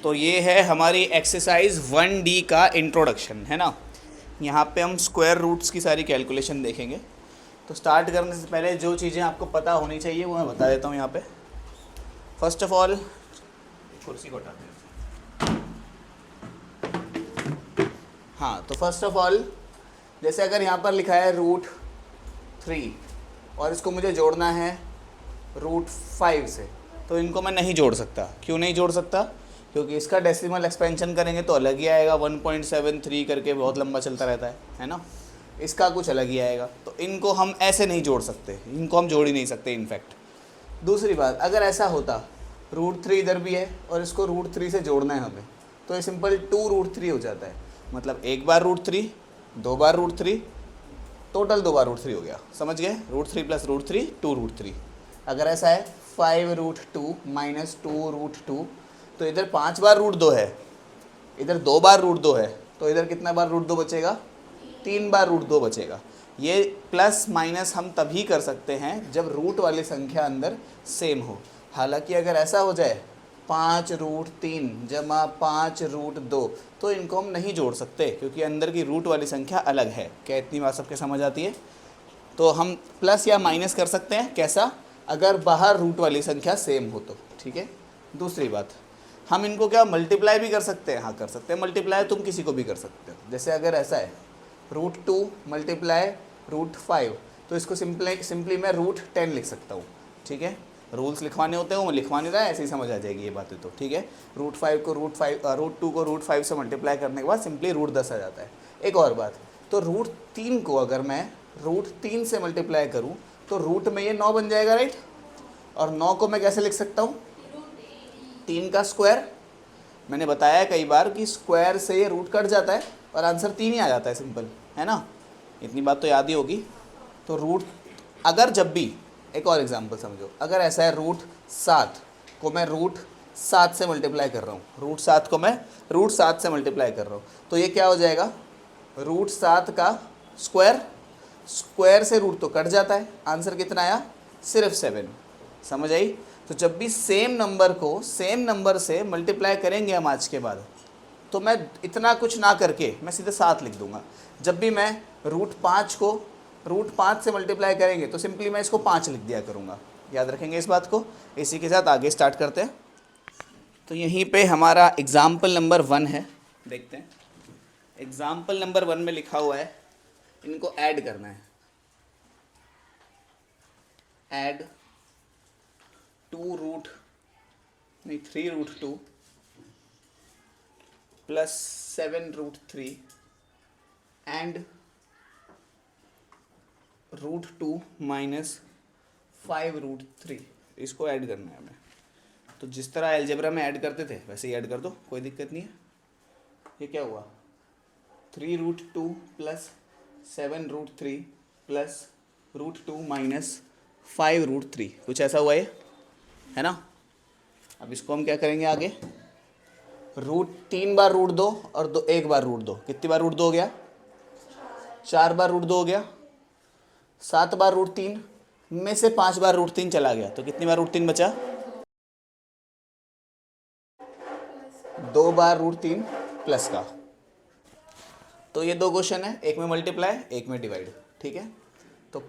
तो ये है हमारी एक्सरसाइज 1D का इंट्रोडक्शन, है ना। यहाँ पे हम स्क्वायर रूट्स की सारी कैलकुलेशन देखेंगे। तो स्टार्ट करने से पहले जो चीज़ें आपको पता होनी चाहिए वो मैं बता देता हूँ यहाँ पे। फर्स्ट ऑफ ऑल, कुर्सी को हटाते हैं। हाँ, तो फर्स्ट ऑफ ऑल जैसे अगर यहाँ पर लिखा है √3 और इसको मुझे जोड़ना है √5 से, तो इनको मैं नहीं जोड़ सकता। क्यों नहीं जोड़ सकता? क्योंकि इसका डेसिमल एक्सपेंशन करेंगे तो अलग ही आएगा, 1.73 करके बहुत लंबा चलता रहता है ना। इसका कुछ अलग ही आएगा, तो इनको हम ऐसे नहीं जोड़ सकते, इनको हम जोड़ ही नहीं सकते इनफैक्ट। दूसरी बात, अगर ऐसा होता √3 इधर भी है और इसको √3 से जोड़ना है हमें, तो ये सिंपल 2√3 हो जाता है। मतलब एक बार √3, दो बार √3, टोटल 2 बार √3 हो गया। समझ गए? √3 + √3 2√3। अगर ऐसा है 5√2 - 2√2, तो इधर 5 बार √2 है, इधर 2 बार √2 है, तो इधर कितना बार √2 बचेगा? 3 बार √2 बचेगा। ये प्लस माइनस हम तभी कर सकते हैं जब रूट वाली संख्या अंदर सेम हो। हालांकि अगर ऐसा हो जाए 5√3 = 5√2, तो इनको हम नहीं जोड़ सकते क्योंकि अंदर की रूट वाली संख्या अलग है। क्या इतनी बात सबके समझ आती है? तो हम प्लस या माइनस कर सकते हैं। कैसा? अगर बाहर रूट वाली संख्या सेम हो तो, ठीक है। दूसरी बात, हम इनको क्या मल्टीप्लाई भी कर सकते हैं? हाँ, कर सकते हैं मल्टीप्लाई, तुम किसी को भी कर सकते हो। जैसे अगर ऐसा है √2 × √5, तो इसको सिंपली मैं √10 लिख सकता हूँ, ठीक है। रूल्स लिखवाने होते हैं वो मैं लिखवा नहीं रहा, ऐसे ही समझ आ जाएगी ये बातें तो, ठीक है। √2 को √5 से मल्टीप्लाई करने के बाद सिंपली √10 आ जाता है। एक और बात, तो √3 को अगर मैं √3 से मल्टीप्लाई करूँ तो रूट में ये 9 बन जाएगा, राइट। और 9 को मैं कैसे लिख सकता हूँ? 3 का स्क्वायर। मैंने बताया कई बार कि स्क्वायर से ये रूट कट जाता है और आंसर 3 ही आ जाता है, सिंपल, है ना। इतनी बात तो याद ही होगी। तो अगर जब भी, एक और एग्जांपल समझो, अगर ऐसा है √7 को मैं √7 से मल्टीप्लाई कर रहा हूँ, √7 को मैं √7 से मल्टीप्लाई कर रहा हूँ, तो ये क्या हो जाएगा? √7 का स्क्वायर। स्क्वायर से रूट तो कट जाता है, आंसर कितना आया? सिर्फ 7। समझ आई? तो जब भी सेम नंबर को सेम नंबर से मल्टीप्लाई करेंगे हम आज के बाद, तो मैं इतना कुछ ना करके मैं सीधे 7 लिख दूंगा। जब भी मैं √5 को √5 से मल्टीप्लाई करेंगे तो सिंपली मैं इसको 5 लिख दिया करूँगा। याद रखेंगे इस बात को। इसी के साथ आगे स्टार्ट करते हैं। तो यहीं पे हमारा एग्जाम्पल नंबर 1 है, देखते हैं। एग्जाम्पल नंबर 1 में लिखा हुआ है, इनको ऐड करना है। Add 3√2 + 7√3 and √2 - 5√3। इसको ऐड करना है हमें। तो जिस तरह अलजेब्रा में ऐड करते थे वैसे ही ऐड कर दो, कोई दिक्कत नहीं है। ये क्या हुआ? 3√2 + 7√3 + √2 - 5√3, कुछ ऐसा हुआ ये, है ना। अब इसको हम क्या करेंगे आगे? 3 बार √2 और 1 बार √2, कितनी बार √2 हो गया? 4 बार √2 हो गया। 7 बार √3 में से 5 बार √3 चला गया, तो कितनी बार √3 बचा? 2 बार √3 प्लस का। तो ये 2 क्वेश्चन है, एक में मल्टीप्लाई एक में डिवाइड, ठीक है। तो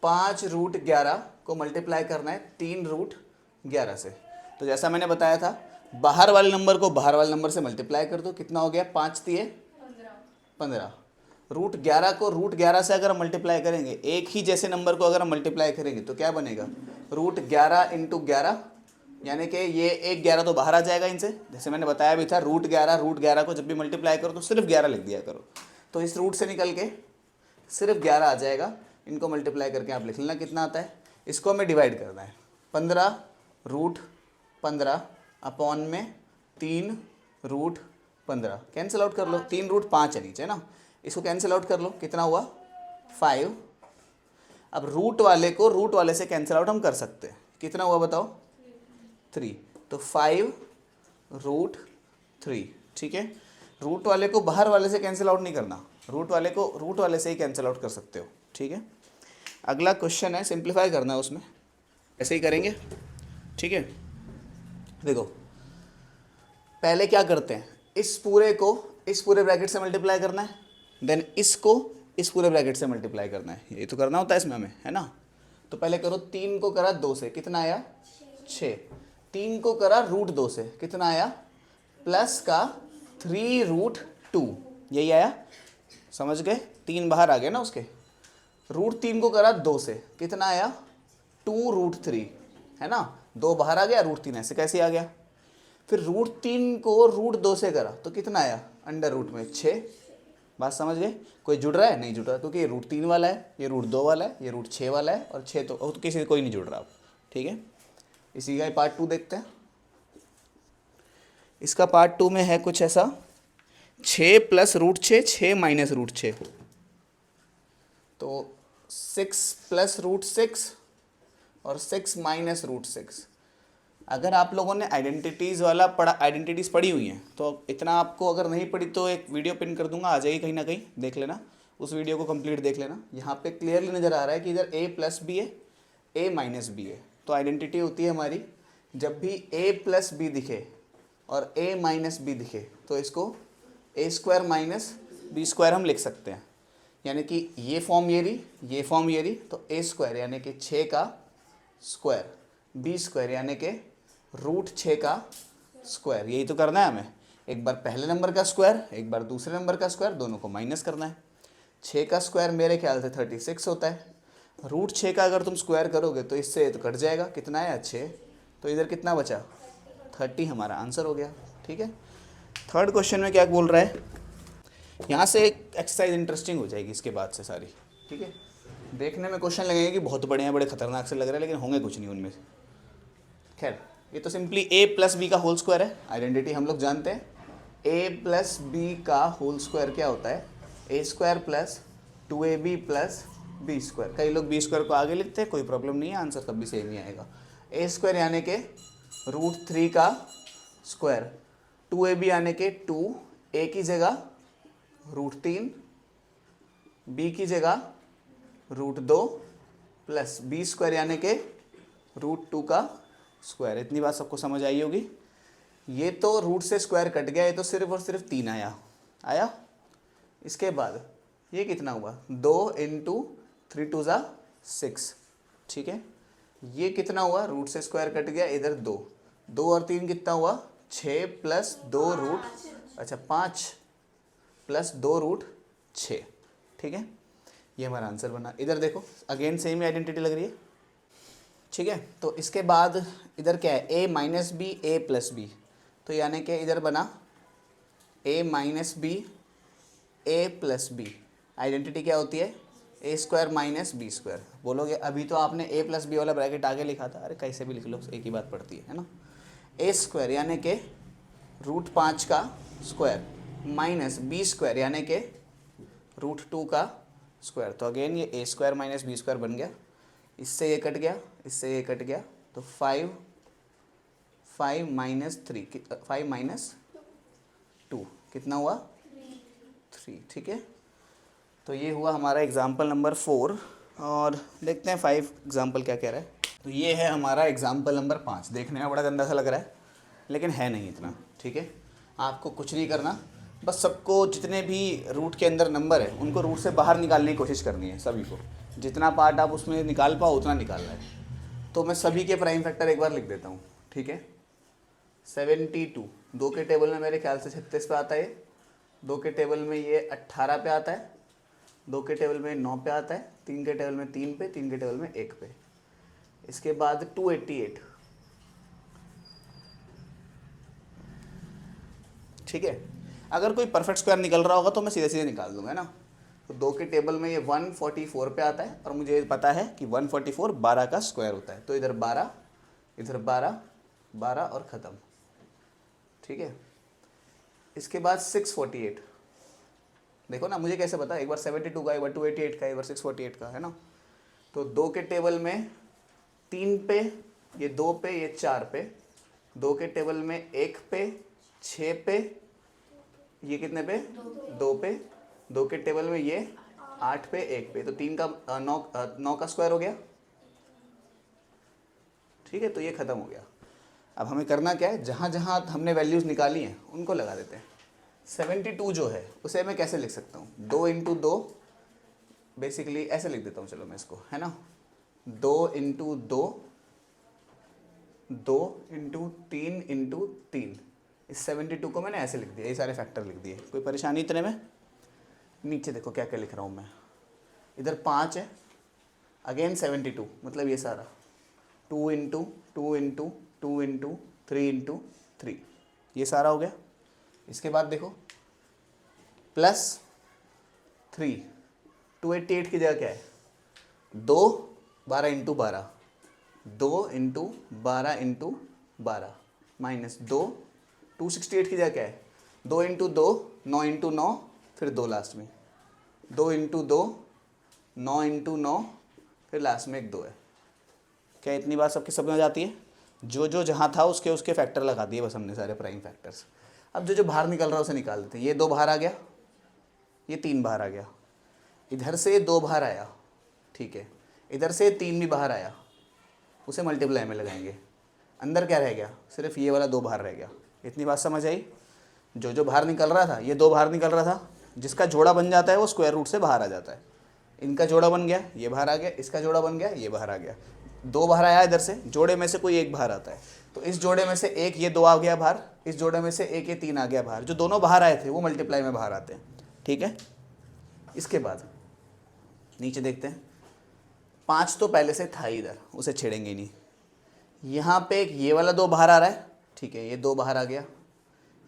5√11 को मल्टीप्लाई करना है 3√11 से। तो जैसा मैंने बताया था, बाहर वाले नंबर को बाहर वाले नंबर से मल्टीप्लाई कर दो। कितना हो गया? 5 × 15। √11 को √11 से अगर हम मल्टीप्लाई करेंगे, एक ही जैसे नंबर को अगर हम मल्टीप्लाई करेंगे तो क्या बनेगा? √11 × 11, यानी कि ये एक 11 तो बाहर आ जाएगा इनसे। जैसे मैंने बताया भी था, √11 को जब भी मल्टीप्लाई करो तो सिर्फ 11 लिख दिया करो। तो इस रूट से निकल के सिर्फ 11 आ जाएगा। इनको मल्टीप्लाई करके आप लिख लेना कितना आता है। इसको हमें डिवाइड करना है। 15√15 अपॉन में 3√15, कैंसिल आउट कर लो। 3√5 है नीचे ना, इसको कैंसिल आउट कर लो। कितना हुआ? 5। अब रूट वाले को रूट वाले से कैंसिल आउट हम कर सकते हैं। कितना हुआ बताओ? 3। तो 5√3, ठीक है। रूट वाले को बाहर वाले से कैंसिल आउट नहीं करना, रूट वाले को रूट वाले से ही कैंसिल आउट कर सकते हो, ठीक है। अगला क्वेश्चन है, सिंप्लीफाई करना है उसमें, ऐसे ही करेंगे, ठीक है। देखो पहले क्या करते हैं, इस पूरे को इस पूरे ब्रैकेट से मल्टीप्लाई करना है, देन इसको इस पूरे ब्रैकेट से मल्टीप्लाई करना है, ये तो करना होता है इसमें हमें, है ना। तो पहले करो 3 को करा 2 से, कितना आया 6। 3 को करा √2 से, कितना आया प्लस का 3√2, यही आया, समझ गए। 3 बाहर आ गया ना उसके। √3 को करा 2 से, कितना आया 2√3, है ना। 2 बाहर आ गया, √3 ऐसे कैसे आ गया। फिर √3 को √2 से करा तो कितना आया √√ में 6। बात समझ गए। कोई जुड़ रहा है, नहीं जुड़ रहा, क्योंकि ये √3 वाला है, ये √2 वाला है, ये √6 वाला है, और 6 तो किसी कोई नहीं जुड़ रहा। ठीक है, इसी का पार्ट 2 देखते हैं। इसका पार्ट 2 में है कुछ ऐसा, 6 + √6, 6 - √6, तो 6 + √6 और 6 - √6। अगर आप लोगों ने आइडेंटिटीज़ वाला आइडेंटिटीज़ पढ़ी हुई हैं तो इतना आपको, अगर नहीं पढ़ी तो एक वीडियो पिन कर दूंगा, आ जाएगी कहीं ना कहीं, देख लेना, उस वीडियो को कंप्लीट देख लेना। यहाँ पे क्लियरली नज़र आ रहा है कि इधर a + b है, a - b है। तो आइडेंटिटी होती है हमारी, जब भी a + b दिखे और a - b दिखे तो इसको a² - b² हम लिख सकते हैं। यानी कि ये फॉर्म ये रही, ये फॉर्म ये रही, तो a² यानी कि 6 का स्क्वायर, b² यानी कि √6 का स्क्वायर, यही तो करना है हमें। एक बार पहले नंबर का स्क्वायर, एक बार दूसरे नंबर का स्क्वायर, दोनों को माइनस करना है। 6 का स्क्वायर मेरे ख्याल से 36 होता है। √6 का अगर तुम स्क्वायर करोगे तो इससे तो कट जाएगा, कितना आया 6, तो इधर कितना बचा 30, हमारा आंसर हो गया। ठीक है, थर्ड क्वेश्चन में क्या बोल रहा है, यहाँ से एक एक्सरसाइज इंटरेस्टिंग हो जाएगी इसके बाद से सारी। ठीक है, देखने में क्वेश्चन लगेंगे कि बहुत बड़े हैं, बड़े खतरनाक से लग रहे हैं, लेकिन होंगे कुछ नहीं उनमें से। खैर, ये तो सिंपली a + b का होल स्क्वायर है, आइडेंटिटी हम लोग जानते हैं। a + b का होल स्क्वायर क्या होता है, a² + 2ab + b²। कई लोग b² को आगे लिखते हैं, कोई प्रॉब्लम नहीं है, आंसर कभी सेम ही आएगा। a² यानी कि √3 का स्क्वायर, 2ab यानी कि 2, a की जगह √3, b की जगह √2 प्लस b² यानी कि √2 का स्क्वायर। इतनी बात सबको समझ आई होगी। ये तो रूट से स्क्वायर कट गया, ये तो सिर्फ और सिर्फ 3 आया। इसके बाद ये कितना हुआ, 2 × 3 × 2 = 6। ठीक है, ये कितना हुआ, रूट से स्क्वायर कट गया, इधर 2 और 3 कितना हुआ 6 + 2 5 + 2√6। ठीक है, ये हमारा आंसर बना। इधर देखो, अगेन सेम ही आइडेंटिटी लग रही है। ठीक है, तो इसके बाद इधर क्या है, a - b, a + b, तो यानी कि इधर बना a - b, a + b। Identity क्या होती है, a² - b²। बोलोगे अभी तो आपने a + b वाला ब्रैकेट आगे लिखा था, अरे कैसे भी लिख लो, एक ही बात पड़ती है ना। a² यानी कि √5 का स्क्वायर माइनस b² यानी कि √2 का स्क्वायर। तो अगेन ये a² - b² बन गया, इससे ये कट गया, इससे ये कट गया, तो 5 - 2 कितना हुआ 3। ठीक है, तो ये हुआ हमारा एग्जाम्पल नंबर 4। और देखते हैं 5 एग्जाम्पल क्या कह रहा है। तो ये है हमारा एग्जाम्पल नंबर 5। देखने में बड़ा गंदा सा लग रहा है, लेकिन है नहीं इतना। ठीक है, आपको कुछ नहीं करना, बस सबको जितने भी रूट के अंदर नंबर है उनको रूट से बाहर निकालने की कोशिश करनी है। सभी को जितना पार्ट आप उसमें निकाल पाओ उतना निकालना है। तो मैं सभी के प्राइम फैक्टर एक बार लिख देता हूँ। ठीक है, 72 2 के टेबल में मेरे ख्याल से 36 पे आता है, 2 के टेबल में ये 18 पे आता है, 2 के टेबल में 9 पे आता है, 3 के टेबल में 3 पे, 3 के टेबल में 1 पे। इसके बाद 288। ठीक है, अगर कोई परफेक्ट स्क्वायर निकल रहा होगा तो मैं सीधे सीधे निकाल दूंगा, है ना। तो 2 के टेबल में ये 144 पे आता है, और मुझे पता है कि 144 12 का स्क्वायर होता है। तो इधर 12, इधर 12, 12 और ख़त्म। ठीक है, इसके बाद 648। देखो ना, मुझे कैसे पता, एक बार 72 का, एक बार 288 का, एक बार 648 का, है ना। तो 2 के टेबल में 3 पे, ये 2 पे, ये 4 पे, 2 के टेबल में 1 पे, 6 पे, ये कितने पे 2 पे, 2 के टेबल में ये 8 पे, 1 पे, तो 3 का 9 का स्क्वायर हो गया। ठीक है, तो ये ख़त्म हो गया। अब हमें करना क्या है, जहाँ जहाँ हमने वैल्यूज़ निकाली हैं उनको लगा देते हैं। 72 जो है उसे मैं कैसे लिख सकता हूँ, 2 इंटू 2, बेसिकली ऐसे लिख देता हूँ, चलो मैं इसको, है ना, 2 इंटू 2, 2 इंटू 3 इंटू 3, इस 72 को मैंने ऐसे लिख दिया, ये सारे फैक्टर लिख दिए। कोई परेशानी इतने में? नीचे देखो क्या क्या लिख रहा हूँ मैं, इधर 5 है, अगेन 72, मतलब ये सारा 2 इंटू 2 इंटू 2 इंटू 3 इंटू 3, ये सारा हो गया। इसके बाद देखो प्लस 3, 288 की जगह क्या है, 2 12 इंटू 12, 2 इंटू 12 इंटू 12 माइनस 2, 268 की जगह क्या है, 2 इंटू 2 9 इंटू 9, फिर 2 लास्ट में, 2 इंटू 2 9 इंटू 9, फिर लास्ट में एक 2 है। क्या इतनी बात सबके समझ आती है? जो जो जहाँ था उसके उसके फैक्टर लगा दिए बस हमने, सारे प्राइम फैक्टर्स। अब जो जो बाहर निकल रहा है उसे निकाल देते हैं। ये 2 बाहर आ गया, ये 3 बाहर आ गया, इधर से 2 बाहर आया, ठीक है, इधर से 3 भी बाहर आया, उसे मल्टीप्लाई में लगाएंगे। अंदर क्या रह गया, सिर्फ ये वाला 2 बाहर रह गया। इतनी बात समझ आई? जो जो बाहर निकल रहा था, ये 2 बाहर निकल रहा था, जिसका जोड़ा बन जाता है वो स्क्वायर रूट से बाहर आ जाता है। इनका जोड़ा बन गया, ये बाहर आ गया, इसका जोड़ा बन गया, ये बाहर आ गया, 2 बाहर आया इधर से, जोड़े में से कोई एक बाहर आता है, तो इस जोड़े में से एक ये 2 आ गया बाहर, इस जोड़े में से एक ये 3 आ गया बाहर। जो दोनों बाहर आए थे वो मल्टीप्लाई में बाहर आते हैं, ठीक है। इसके बाद नीचे देखते हैं, 5 तो पहले से था इधर, उसे छेड़ेंगे नहीं। यहाँ पे एक ये वाला 2 बाहर आ रहा है, ठीक है, ये 2 बाहर आ गया।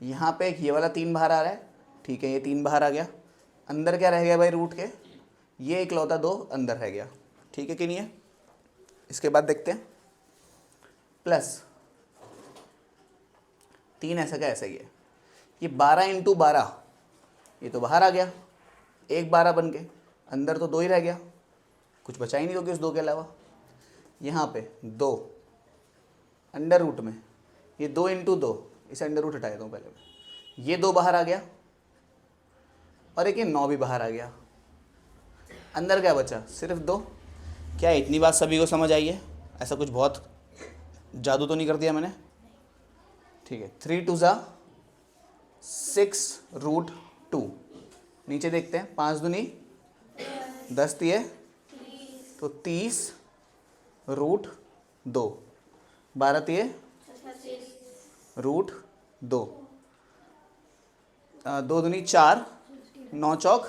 यहाँ पे एक ये वाला 3 बाहर आ रहा है, ठीक है, ये 3 बाहर आ गया। अंदर क्या रह गया भाई रूट के, ये इकलौता 2 अंदर रह गया, ठीक है कि नहीं है। इसके बाद देखते हैं प्लस 3 ऐसा का ऐसा ही है, ये 12 इंटू 12, ये तो बाहर आ गया, एक 12 बन के, अंदर तो 2 ही रह गया, कुछ बचा ही नहीं होगी उस 2 के अलावा। यहाँ पे 2 अंडर रूट में, ये 2 इंटू 2, इसे अंडर रूट हटा देता हूँ पहले मैं, ये 2 बाहर आ गया, और एक ये 9 भी बाहर आ गया। अंदर क्या बचा, सिर्फ 2। क्या इतनी बात सभी को समझ आई है? ऐसा कुछ बहुत जादू तो नहीं कर दिया मैंने? ठीक है, 3 2 ज़ा 6 रूट 2। नीचे देखते हैं, 5 दूनी 10 दिए तो 30 रूट 2, 12 दिए रूट 2, 2 दूनी 4, 9 चौक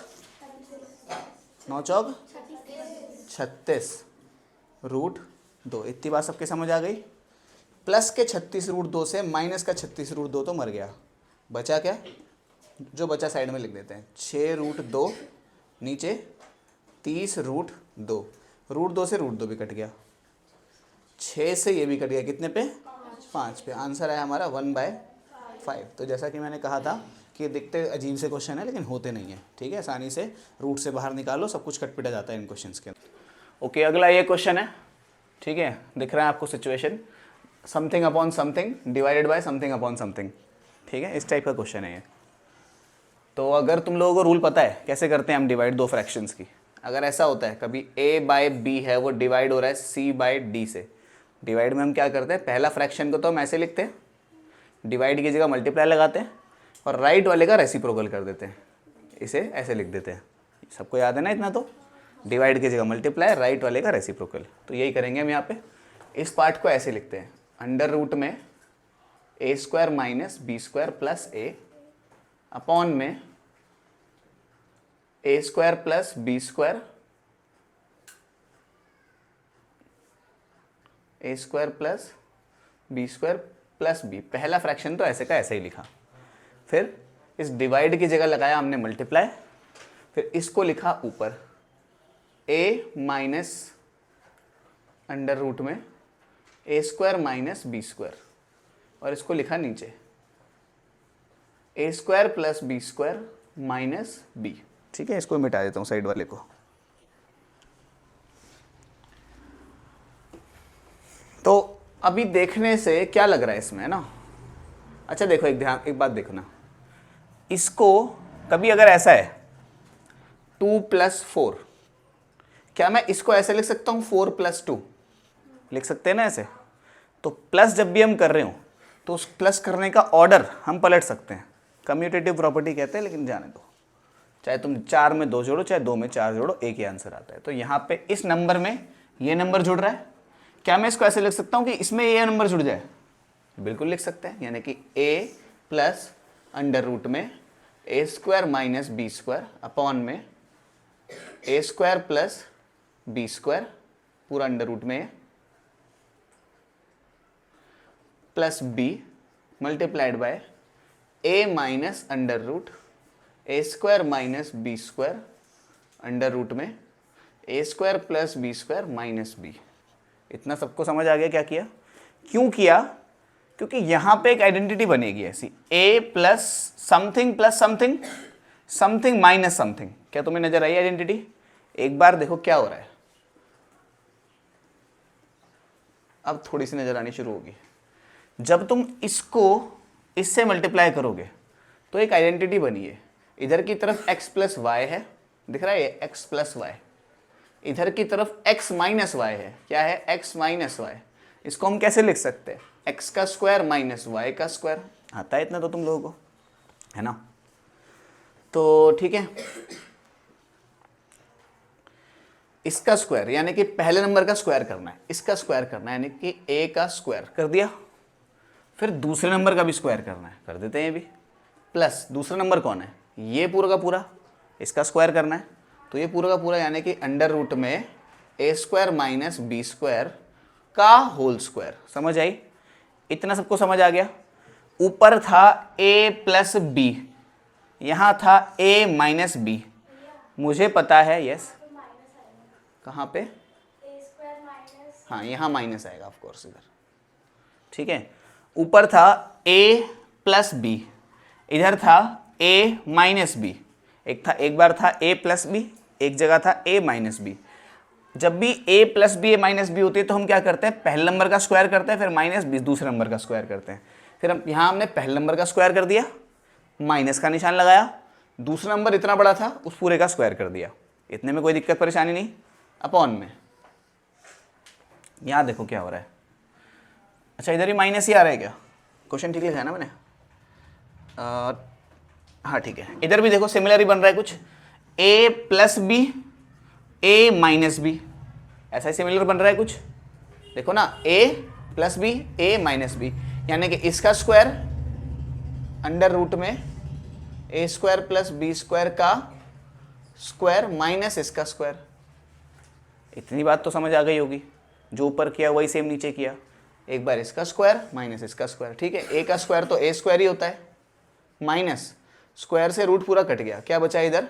36 रूट 2। इतनी बात सबके समझ आ गई? प्लस के 36 रूट 2 से माइनस का 36 रूट 2 तो मर गया, बचा क्या, जो बचा साइड में लिख देते हैं, 6 रूट 2, नीचे 30 रूट 2, रूट 2 से रूट 2 भी कट गया, 6 से ये भी कट गया, कितने पे, 5 पे। आंसर है हमारा 1/5। तो जैसा कि मैंने कहा था कि दिखते अजीब से क्वेश्चन है लेकिन होते नहीं है, ठीक है, आसानी से रूट से बाहर निकालो, सब कुछ कट पिटा जाता है इन क्वेश्चंस के अंदर। ओके, अगला ये क्वेश्चन है, ठीक है, दिख रहा है आपको situation, something upon something divided by something upon something, ठीक है, इस टाइप का क्वेश्चन है ये। तो अगर तुम लोगों को रूल पता है कैसे करते हैं हम डिवाइड 2 फ्रैक्शंस की, अगर ऐसा होता है कभी a बाय b है वो डिवाइड हो रहा है c बाय d से, डिवाइड में हम क्या करते हैं, पहला फ्रैक्शन को तो हम ऐसे लिखते हैं, डिवाइड की जगह मल्टीप्लाई लगाते हैं, और राइट वाले का रेसिप्रोकल कर देते हैं, इसे ऐसे लिख देते हैं। सबको याद है ना इतना? तो डिवाइड की जगह मल्टीप्लाई, राइट वाले का रेसिप्रोकल, तो यही करेंगे हम यहाँ पे। इस पार्ट को ऐसे लिखते हैं, अंडर रूट में a² minus b² plus a upon में a² plus b² a² plus b² plus b। पहला फ्रैक्शन तो ऐसे का ऐसे ही लिखा, फिर इस डिवाइड की जगह लगाया हमने मल्टीप्लाई, फिर इसको लिखा ऊपर a माइनस अंडर रूट में a² माइनस b², और इसको लिखा नीचे a² plus b² minus b, ठीक है। इसको मिटा देता हूँ साइड वाले को। तो अभी देखने से क्या लग रहा है इसमें, है ना? अच्छा देखो, एक बात देखना, इसको कभी अगर ऐसा है 2 + 4, क्या मैं इसको ऐसे लिख सकता हूँ 4 + 2? लिख सकते हैं ना ऐसे? तो प्लस जब भी हम कर रहे हो तो उस प्लस करने का ऑर्डर हम पलट सकते हैं, कम्यूटेटिव प्रॉपर्टी कहते हैं, लेकिन जाने दो। चाहे तुम 4 में 2 जोड़ो, चाहे 2 में 4 जोड़ो, एक ही आंसर आता है। तो यहाँ पे इस नंबर में ये नंबर जुड़ रहा है, क्या मैं इसको ऐसे लिख सकता हूँ कि इसमें ये नंबर जुड़ जाए? बिल्कुल लिख सकते हैं, यानी कि a प्लस अंडर रूट में a square minus b square upon में a square plus B square पूरा अंडर रूट में plus b multiplied by a minus under root a square minus b square under root में a square plus B square minus b। इतना सबको समझ आ गया क्या किया? क्यों किया? क्योंकि यहाँ पे एक आइडेंटिटी बनेगी ऐसी, a plus something something minus something. क्या तुम्हें नजर आई आइडेंटिटी? एक बार देखो क्या हो रहा है, अब थोड़ी सी नजर आनी शुरू होगी। जब तुम इसको इससे मल्टीप्लाई करोगे तो एक आइडेंटिटी बनी है, इधर की तरफ x प्लस वाई है, दिख रहा है ये x प्लस वाई, इधर की तरफ x माइनस वाई है, क्या है? x minus y. इसको हम कैसे लिख सकते हैं? x का स्क्वायर माइनस वाई का स्क्वायर। आता है इतना तो तुम लोगों को, है ना? तो ठीक है, इसका स्क्वायर यानी कि पहले नंबर का स्क्वायर करना है, इसका स्क्वायर करना है, यानी कि a का स्क्वायर कर दिया। फिर दूसरे नंबर का भी स्क्वायर करना है, कर देते हैं ये भी। प्लस दूसरा नंबर कौन है? ये पूरा का पूरा, इसका स्क्वायर करना है, तो ये पूरा का पूरा यानी कि अंडर रूट में a square minus b square का होल स्क्वायर। समझ आई? इतना सबको समझ आ गया? ऊपर था a प्लस बी, यहाँ था a माइनस बी। मुझे पता है, यस, कहाँ पे? हाँ, यहाँ माइनस आएगा ऑफ कोर्स इधर, ठीक है। ऊपर था a प्लस बी, इधर था a माइनस बी। एक बार था a प्लस बी, एक जगह था a माइनस बी। जब भी a plus b, a minus b होती है तो हम क्या करते हैं? पहले नंबर का स्क्वायर करते हैं, फिर माइनस बी दूसरे नंबर का स्क्वायर करते हैं। फिर हम यहाँ हमने पहले नंबर का स्क्वायर कर दिया, माइनस का निशान लगाया, दूसरा नंबर इतना बड़ा था उस पूरे का स्क्वायर कर दिया। इतने में कोई दिक्कत परेशानी नहीं। अपॉन में यहाँ देखो क्या हो रहा है। अच्छा, इधर ही माइनस ही आ रहा है क्या? क्वेश्चन ठीक लिखा है ना मैंने? हाँ ठीक है, इधर भी देखो सिमिलर ही बन रहा है कुछ, a plus b a minus b, ऐसा ही सिमिलर बन रहा है कुछ। देखो ना, a plus b a minus b, यानी कि इसका स्क्वायर अंडर रूट में a square plus B square का स्क्वायर माइनस इसका स्क्वायर। इतनी बात तो समझ आ गई होगी, जो ऊपर किया वही सेम नीचे किया। एक बार इसका स्क्वायर माइनस इसका स्क्वायर, ठीक है। a का स्क्वायर तो a स्क्वायर ही होता है, माइनस स्क्वायर से रूट पूरा कट गया, क्या बचा इधर?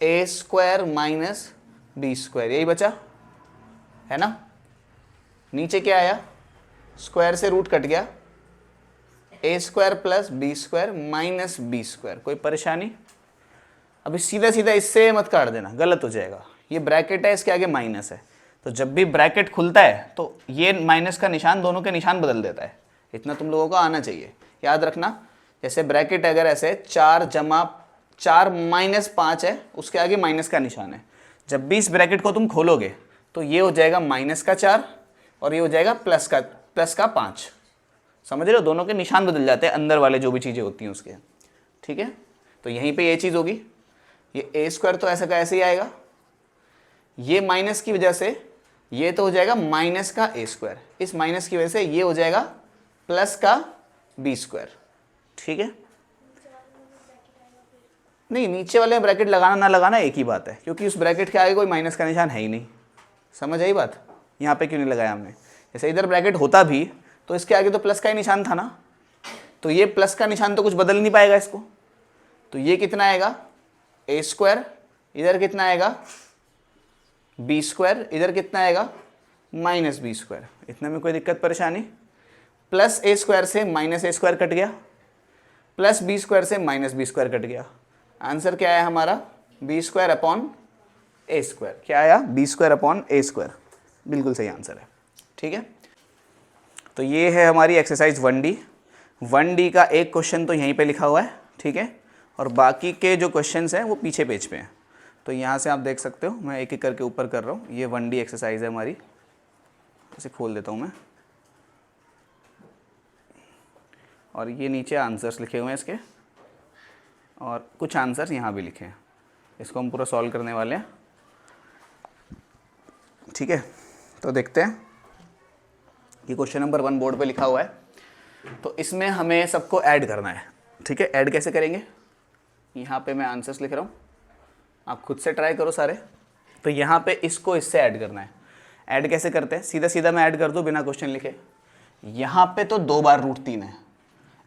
a square minus b square, यही बचा है ना। नीचे क्या आया? स्क्वायर से रूट कट गया, a square plus B square minus b square. कोई परेशानी? अभी सीधा सीधा इससे मत काट देना, गलत हो जाएगा। ये ब्रैकेट है, इसके आगे माइनस है, तो जब भी ब्रैकेट खुलता है तो ये माइनस का निशान दोनों के निशान बदल देता है। इतना तुम लोगों को आना चाहिए, याद रखना। जैसे ब्रैकेट अगर ऐसे 4 जमा 4 माइनस 5 है, उसके आगे माइनस का निशान है। जब भी इस ब्रैकेट को तुम खोलोगे तो ये हो जाएगा माइनस का 4 और ये हो जाएगा प्लस का 5। समझ रहे हो? दोनों के निशान बदल जाते हैं, अंदर वाले जो भी चीज़ें होती हैं उसके, ठीक है। तो यहीं पर ये चीज़ होगी, ये a स्क्वायर तो ऐसा का ऐसे ही आएगा, ये माइनस की वजह से ये तो हो जाएगा माइनस का a स्क्वायर, इस माइनस की वजह से ये हो जाएगा प्लस का b स्क्वायर, ठीक है। नहीं, नीचे वाले में ब्रैकेट लगाना ना लगाना एक ही बात है, क्योंकि उस ब्रैकेट के आगे कोई माइनस का निशान है ही नहीं। समझ आई बात? यहाँ पे क्यों नहीं लगाया हमने? जैसे इधर ब्रैकेट होता भी तो इसके आगे तो प्लस का ही निशान था ना, तो ये प्लस का निशान तो कुछ बदल नहीं पाएगा इसको। तो ये कितना आएगा? a स्क्वायर, इधर कितना आएगा? बी स्क्वायर, इधर कितना आएगा? Minus b square. इतने में कोई दिक्कत परेशानी? प्लस a स्क्वायर से माइनस a स्क्वायर कट गया, प्लस बी स्क्वायर से माइनस बी स्क्वायर कट गया। आंसर क्या आया हमारा? B square upon a square. क्या आया? B square upon a square. बिल्कुल सही आंसर है, ठीक है। तो ये है हमारी एक्सरसाइज 1D। 1D का एक क्वेश्चन तो यहीं पे लिखा हुआ है, ठीक है, और बाकी के जो क्वेश्चंस हैं वो पीछे पेज पे हैं। तो यहाँ से आप देख सकते हो, मैं एक एक करके ऊपर कर रहा हूँ। ये 1D एक्सरसाइज है हमारी, इसे खोल देता हूँ मैं। और ये नीचे आंसर्स लिखे हुए हैं इसके, और कुछ आंसर्स यहाँ भी लिखे हैं। इसको हम पूरा सॉल्व करने वाले हैं, ठीक है। तो देखते हैं कि क्वेश्चन नंबर 1 बोर्ड पे लिखा हुआ है, तो इसमें हमें सबको ऐड करना है, ठीक है। ऐड कैसे करेंगे, यहाँ पे मैं आंसर्स लिख रहा हूँ, आप खुद से ट्राई करो सारे। तो यहाँ पे इसको इससे ऐड करना है। ऐड कैसे करते हैं, सीधा सीधा मैं ऐड कर दूँ बिना क्वेश्चन लिखे। यहाँ पे तो 2 बार √3 है,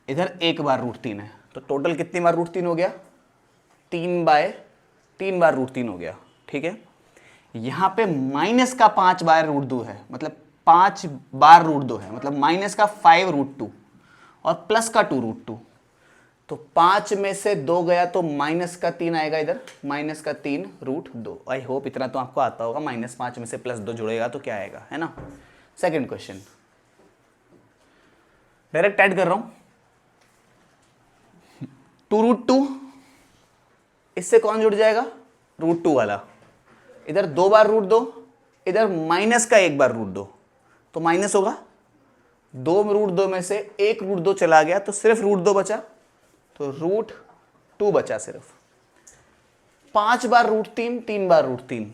इधर 1 बार √3 है, तो टोटल कितनी बार √3 हो गया, 3 बार √3 हो गया, ठीक है। यहाँ पे माइनस का 5 बार √2 है, मतलब 5 बार √2 है, मतलब माइनस का 5 √2 और प्लस का 2 √2। तो 5 में से 2 गया तो माइनस का 3 आएगा इधर, माइनस का 3 √2। आई होप इतना तो आपको आता होगा, -5 में से +2 जुड़ेगा तो क्या आएगा, है ना। सेकंड क्वेश्चन डायरेक्ट ऐड कर रहा हूं, 2 √2, इससे कौन जुड़ जाएगा, √2 वाला। इधर 2 बार √2, इधर माइनस का 1 बार √2, तो माइनस होगा। 2 √2 में से 1 √2 चला गया तो सिर्फ √2 बचा, तो √2 बचा सिर्फ। 5 बार √3, 3 बार √3,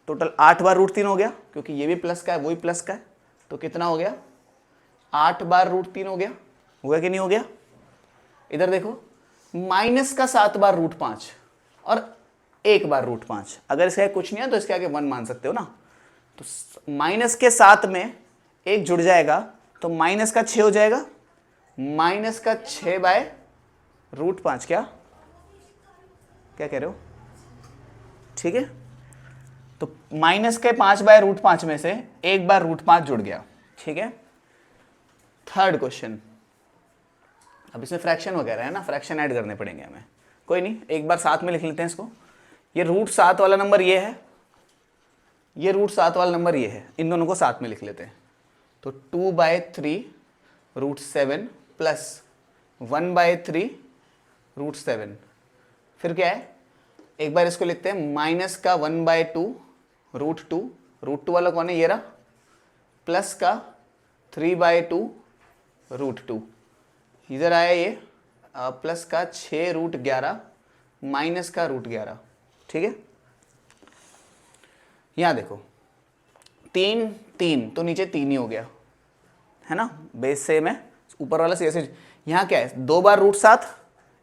टोटल 8 बार √3 हो गया, क्योंकि ये भी प्लस का है वो भी प्लस का है, तो कितना हो गया, 8 बार √3 हो गया। हुआ कि नहीं हो गया। इधर देखो, माइनस का 7 बार √5 और 1 बार √5। अगर इसका कुछ नहीं है तो इसके आगे 1 मान सकते हो ना। तो माइनस के 7 में 1 जुड़ जाएगा तो माइनस का 6 हो जाएगा, माइनस का 6 बाय √5। क्या कह रहे हो, ठीक है। तो माइनस के 5 बाय √5 में से 1 बार √5 जुड़ गया, ठीक है। थर्ड क्वेश्चन, अब इसमें फ्रैक्शन वगैरह है ना, फ्रैक्शन ऐड करने पड़ेंगे हमें, कोई नहीं, एक बार साथ में लिख लेते हैं इसको। ये √7 वाला नंबर ये है, ये √7 वाला नंबर ये है, इन दोनों को साथ में लिख लेते हैं। तो 2/3 √7 प्लस 1/3 √7, फिर क्या है, एक बार इसको लिखते हैं, माइनस का 1/2 √2, √2 वाला कौन है, ये रहा, प्लस का 3/2 √2, इधर आया ये प्लस का 6 √11 माइनस का √11, ठीक है। यहां देखो 3 3 तो नीचे 3 ही हो गया, है ना, बेस सेम है, ऊपर वाला से। यहाँ क्या है, 2 बार √7,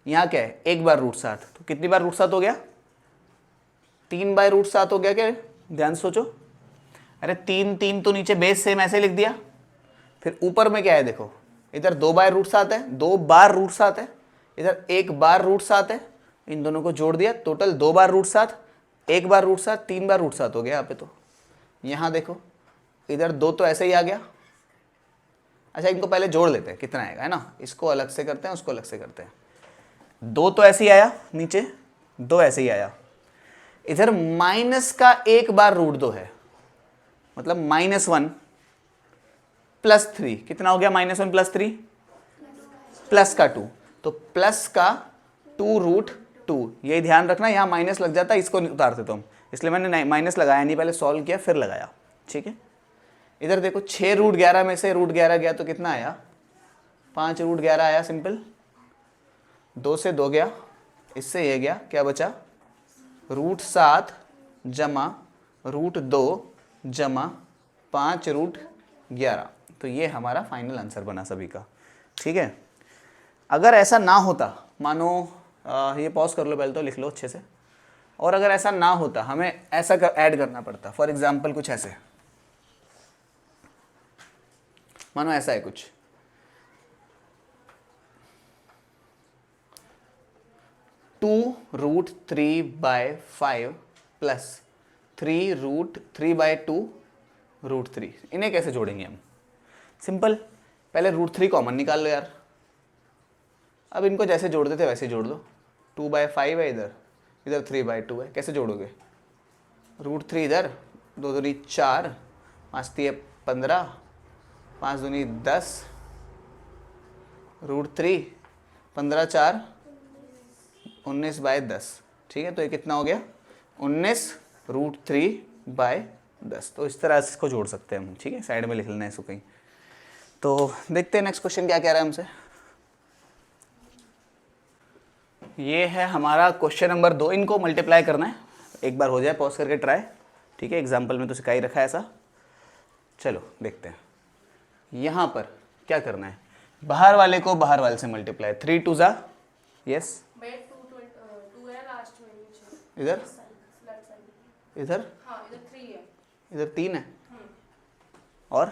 यहाँ क्या है, 1 बार √7, तो कितनी बार √7 हो गया, 3 बार √7 हो गया। क्या, ध्यान से सोचो, अरे 3 3 तो नीचे बेस सेम ऐसे लिख दिया, फिर ऊपर में क्या है देखो, इधर 2 बार √7 है, 2 बार √7 है, इधर 1 बार √7 है, इन दोनों को जोड़ दिया, टोटल 2 बार √7, 1 बार √7, 3 बार √7 हो गया यहाँ पे। तो यहाँ देखो, इधर 2 तो ऐसे ही आ गया। अच्छा, इनको पहले जोड़ लेते हैं कितना आएगा, है ना, इसको अलग से करते हैं, उसको अलग से करते हैं। 2 तो ऐसे ही आया नीचे, 2 ऐसे ही आया, इधर माइनस का 1 बार √2 है, मतलब -1 प्लस 3, कितना हो गया, -1 प्लस 3 प्लस का 2, तो प्लस का 2 √2। यही ध्यान रखना, यहाँ माइनस लग जाता है, इसको उतारते तो हम, इसलिए मैंने माइनस लगाया नहीं, पहले सॉल्व किया फिर लगाया, ठीक है। इधर देखो 6 √11 में से √11 गया तो कितना आया, 5 √11 आया, सिंपल। 2 से 2 गया, इससे ये गया, क्या बचा, √7 जमा √2 जमा 5 √11। तो ये हमारा फाइनल आंसर बना सभी का, ठीक है। अगर ऐसा ना होता, मानो ये पॉज कर लो पहले, तो लिख लो अच्छे से, और अगर ऐसा ना होता, हमें ऐसा ऐड करना पड़ता, फॉर एग्जाम्पल कुछ ऐसे, मानो ऐसा है कुछ, 2 √3/5 प्लस 3 √3/2 √3, इन्हें कैसे जोड़ेंगे हम, सिंपल, पहले √3 कॉमन निकाल लो यार। अब इनको जैसे जोड़ देते वैसे जोड़ लो, 2/5 है इधर, इधर 3/2 है, कैसे जोड़ोगे, √3 इधर, 2 दूनी 4, 5 3 15, 5 दूनी 10, √3 15 4 19/10, ठीक है। तो ये कितना हो गया, 19 √3/10। तो इस तरह से इसको जोड़ सकते हैं हम, ठीक है, साइड में लिख लेना है इसको कहीं। तो देखते हैं नेक्स्ट क्वेश्चन क्या कह रहा है हमसे। ये है हमारा क्वेश्चन नंबर 2। इनको मल्टीप्लाई करना है, एक बार हो जाए पॉज करके ट्राई, ठीक है। एग्जाम्पल में तो सिखा ही रखा है ऐसा। चलो देखते हैं यहाँ पर क्या करना है। बाहर वाले को बाहर वाले से मल्टीप्लाई, 3 2 जा, यस, इधर इधर इधर 3 है, और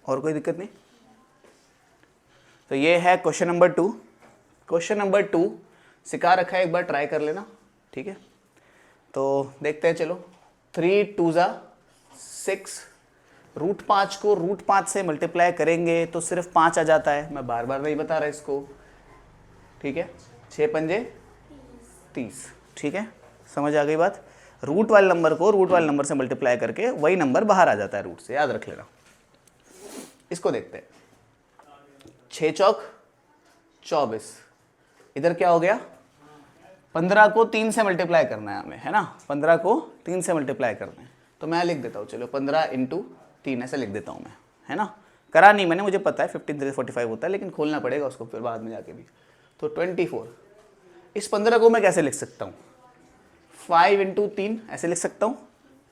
कोई दिक्कत नहीं। तो ये है क्वेश्चन नंबर 2। क्वेश्चन नंबर 2 सिखा रखा है, एक बार ट्राई कर लेना, ठीक है। तो देखते हैं, चलो। 3 2 जा 6, रूट 5 को रूट 5 से मल्टीप्लाई करेंगे तो सिर्फ 5 आ जाता है। मैं बार बार नहीं बता रहा इसको, ठीक है। 6 पंजे 30, ठीक है, समझ आ गई बात। रूट वाले नंबर को रूट वाले नंबर से मल्टीप्लाई करके वही नंबर बाहर आ जाता है रूट से, याद रख लेना। इसको देखते हैं, 6 चौक 24, इधर क्या हो गया, 15 को 3 से मल्टीप्लाई करना है हमें, है ना। 15 को 3 से मल्टीप्लाई करना है, तो मैं लिख देता हूँ, चलो 15 × 3 ऐसे लिख देता हूँ मैं, है ना। करा नहीं मैंने, मुझे पता है 15 3 45 होता है, लेकिन खोलना पड़ेगा उसको फिर बाद में जाके भी। तो 24, इस 15 को मैं कैसे लिख सकता हूँ, 5 × 3 ऐसे लिख सकता हूँ,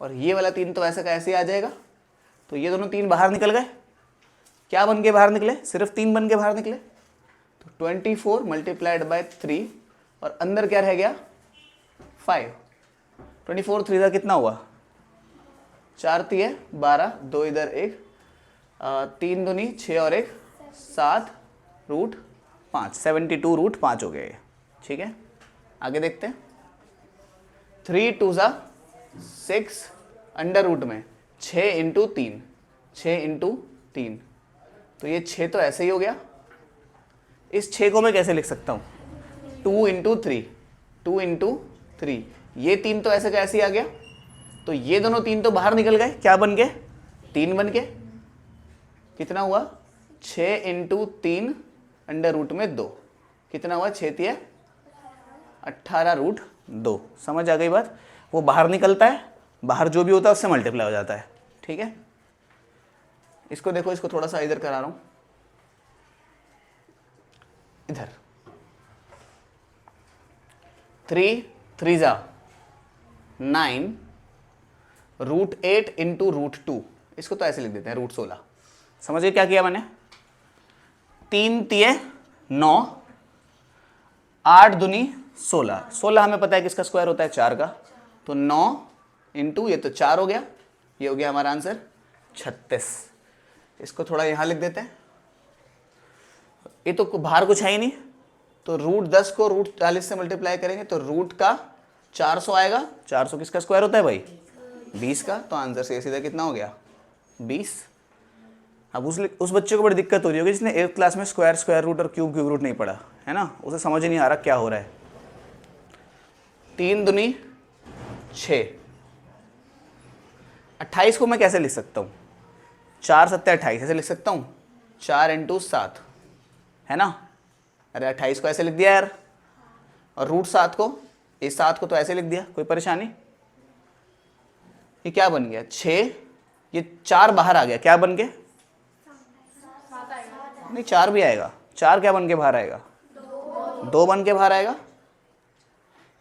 और ये वाला 3 तो ऐसा का ऐसे आ जाएगा। तो ये दोनों 3 बाहर निकल गए, क्या बन के बाहर निकले, सिर्फ 3 बन के बाहर निकले। तो 24 मल्टीप्लाइड बाय 3, और अंदर क्या रह गया 5। 24 3 का कितना हुआ, 4 3 12, 2 इधर 1, 3 दूनी 6 और 1 7 रूट 5, 72 रूट 5 हो गया ये, ठीक है। आगे देखते हैं, 3 2 जा 6, अंडर रूट में 6 × 3, 6 × 3, तो ये 6 तो ऐसे ही हो गया। इस 6 को मैं कैसे लिख सकता हूँ, 2 × 3, 2 × 3, ये 3 तो ऐसे का ऐसे ही आ गया। तो ये दोनों 3 तो बाहर निकल गए, क्या बन गए, 3 बन गए। कितना हुआ, 6 × 3 अंडर रूट में 2, कितना हुआ, 6 3 18 रूट 2। समझ आ गई बात। वो बाहर निकलता है, बाहर जो भी होता है उससे मल्टीप्लाई हो जाता है, ठीक है। इसको देखो, इसको थोड़ा सा इधर करा रहा हूं, इधर 3 3 जा 9 रूट 8 × रूट 2, इसको तो ऐसे लिख देते हैं रूट 16। समझिए क्या किया मैंने, 3 3 9, 8 दूनी 16, 16 हमें पता है किसका स्क्वायर होता है, 4 का। तो 9 × ये तो 4 हो गया, ये हो गया हमारा आंसर 36। इसको थोड़ा यहाँ लिख देते हैं, ये तो बाहर कुछ है ही नहीं। तो रूट 10 को रूट 40 से मल्टीप्लाई करेंगे तो रूट का 400 आएगा। 400 किसका स्क्वायर होता है भाई, 20 का। तो आंसर से सीधा कितना हो गया, 20। अब उस बच्चे को बड़ी दिक्कत हो रही होगी जिसने 8th क्लास में स्क्वायर रूट और क्यूब रूट नहीं पढ़ा है ना, उसे समझ ही नहीं आ रहा क्या हो रहा है। 3 दूनी 6, 28 को मैं कैसे लिख सकता हूँ, 4 7 28 ऐसे लिख सकता हूँ, 4 × 7, है ना। अरे 28 को ऐसे लिख दिया यार, और रूट 7 को, इस 7 को तो ऐसे लिख दिया, कोई परेशानी। ये क्या बन गया, 6, ये 4 बाहर आ गया, क्या बन के, नहीं 4 भी आएगा, 4 क्या बन के बाहर आएगा, 2 बन के बाहर आएगा।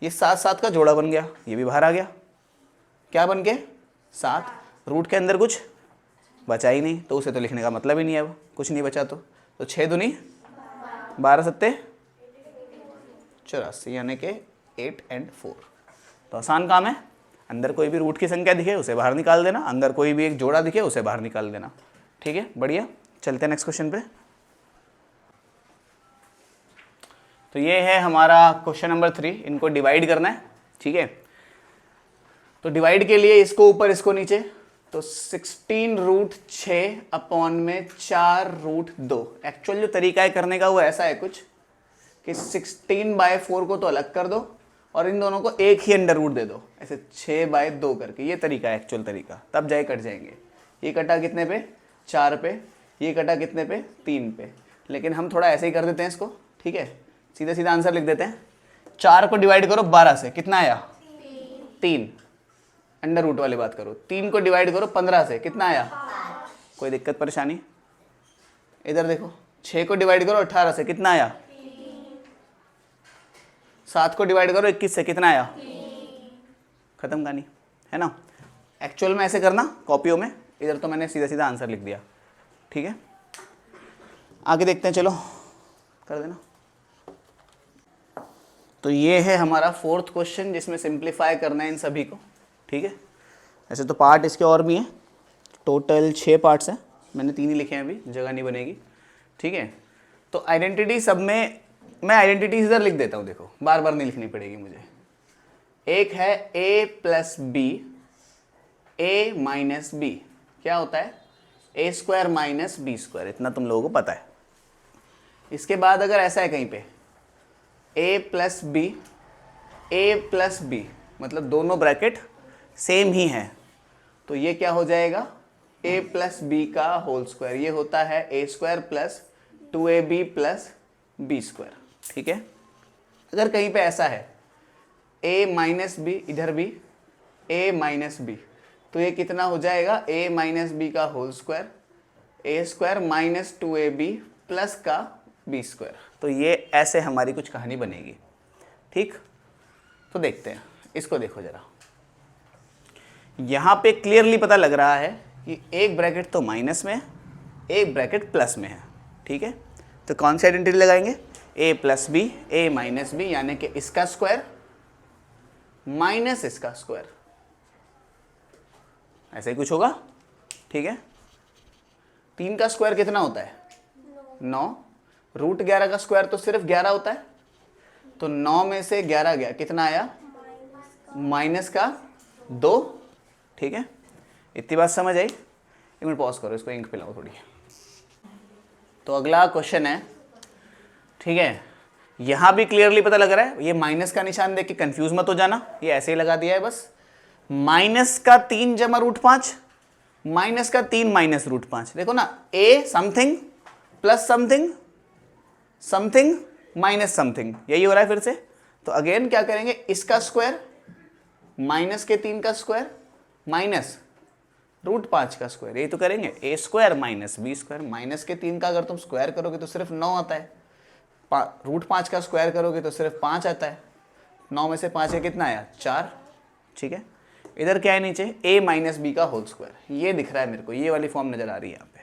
ये 7 7 का जोड़ा बन गया, ये भी बाहर आ गया, क्या बन के 7। रूट के अंदर कुछ बचा ही नहीं, तो उसे तो लिखने का मतलब ही नहीं है, अब कुछ नहीं बचा तो 6 दूनी 12 7 84, यानी कि 8 और 4। तो आसान काम है, अंदर कोई भी रूट की संख्या दिखे उसे बाहर निकाल देना, अंदर कोई भी एक जोड़ा दिखे उसे बाहर निकाल देना, ठीक है। बढ़िया, चलते हैं नेक्स्ट क्वेश्चन पे। तो ये है हमारा क्वेश्चन नंबर 3, इनको डिवाइड करना है, ठीक है। तो डिवाइड के लिए इसको ऊपर इसको नीचे, तो 16 रूट 6 अपॉन में 4 रूट 2। एक्चुअल जो तरीका है करने का वो ऐसा है कुछ कि 16/4 को तो अलग कर दो और इन दोनों को एक ही अंडर रूट दे दो, ऐसे 6/2 करके। ये तरीका है एक्चुअल तरीका, तब जाए कट जाएंगे। ये कटा कितने पे, 4 पे, ये कटा कितने पे, 3 पे। लेकिन हम थोड़ा ऐसे ही कर देते हैं इसको, ठीक है। सीधा सीधा आंसर लिख देते हैं, 4 को डिवाइड करो 12 से, कितना आया, 3। अंडर रूट वाली बात करो। 3 को डिवाइड करो 15 से, कितना आया, कोई दिक्कत परेशानी। इधर देखो, 6 को डिवाइड करो 18 से, कितना आया, 7 को डिवाइड करो 21 से, कितना आया? खत्म कहानी, है ना। एक्चुअल में ऐसे करना कॉपियों में, इधर तो मैंने सीधा सीधा आंसर लिख दिया, ठीक है। आगे देखते हैं, चलो कर देना। तो ये है हमारा 4th क्वेश्चन जिसमें सिंप्लीफाई करना है इन सभी को, ठीक है। ऐसे तो पार्ट इसके और भी हैं, टोटल 6 पार्ट्स हैं, मैंने 3 ही लिखे हैं अभी, जगह नहीं बनेगी, ठीक है। तो आइडेंटिटी सब में मैं आइडेंटिटी इधर लिख देता हूँ, देखो बार बार नहीं लिखनी पड़ेगी मुझे। एक है a plus b, a minus b क्या होता है? a square minus b square, इतना तुम लोगों को पता है। इसके बाद अगर ऐसा है कहीं पे a प्लस बी मतलब दोनों ब्रैकेट सेम ही है, तो ये क्या हो जाएगा? a प्लस बी का होल स्क्वायर, ये होता है a square plus 2ab plus B square, ठीक है। अगर कहीं पे ऐसा है a माइनस बी, इधर भी a माइनस बी, तो ये कितना हो जाएगा? a माइनस बी का whole square, a square minus 2ab plus का बी स्क्वायर। तो ये ऐसे हमारी कुछ कहानी बनेगी, ठीक। तो देखते हैं, इसको देखो जरा, यहाँ पे क्लियरली पता लग रहा है कि एक ब्रैकेट तो माइनस में है, एक ब्रैकेट प्लस में है, ठीक है। तो कौन सी आइडेंटिटी लगाएंगे? a plus b, a minus b, यानी कि इसका स्क्वायर माइनस इसका स्क्वायर, ऐसे ही कुछ होगा, ठीक है। 3 का स्क्वायर कितना होता है? 9। रूट 11 का स्क्वायर तो सिर्फ 11 होता है, तो 9 में से 11 गया, कितना आया? माइनस का 2, ठीक है। इतनी बात समझ आई? 1 मिनट पॉज करो, इसको इंक पिलाओ थोड़ी। तो अगला क्वेश्चन है, ठीक है। यहाँ भी क्लियरली पता लग रहा है, ये माइनस का निशान देख के कंफ्यूज मत हो जाना, ये ऐसे ही लगा दिया है बस। माइनस का 3 जमा रूट 5, माइनस का 3 माइनस रूट 5, देखो ना, a something plus something something minus something, यही हो रहा है फिर से। तो अगेन क्या करेंगे? इसका स्क्वायर माइनस के 3 का स्क्वायर माइनस रूट 5 का स्क्वायर, यही तो करेंगे। a square minus b square, minus के 3 का अगर तुम स्क्वायर करोगे तो सिर्फ 9 आता है, रूट 5 का स्क्वायर करोगे तो सिर्फ 5 आता है, 9 में से 5 है, कितना आया? 4, ठीक है। इधर क्या है नीचे? a माइनस बी का होल स्क्वायर, ये दिख रहा है मेरे को, ये वाली फॉर्म नजर आ रही है यहाँ पे,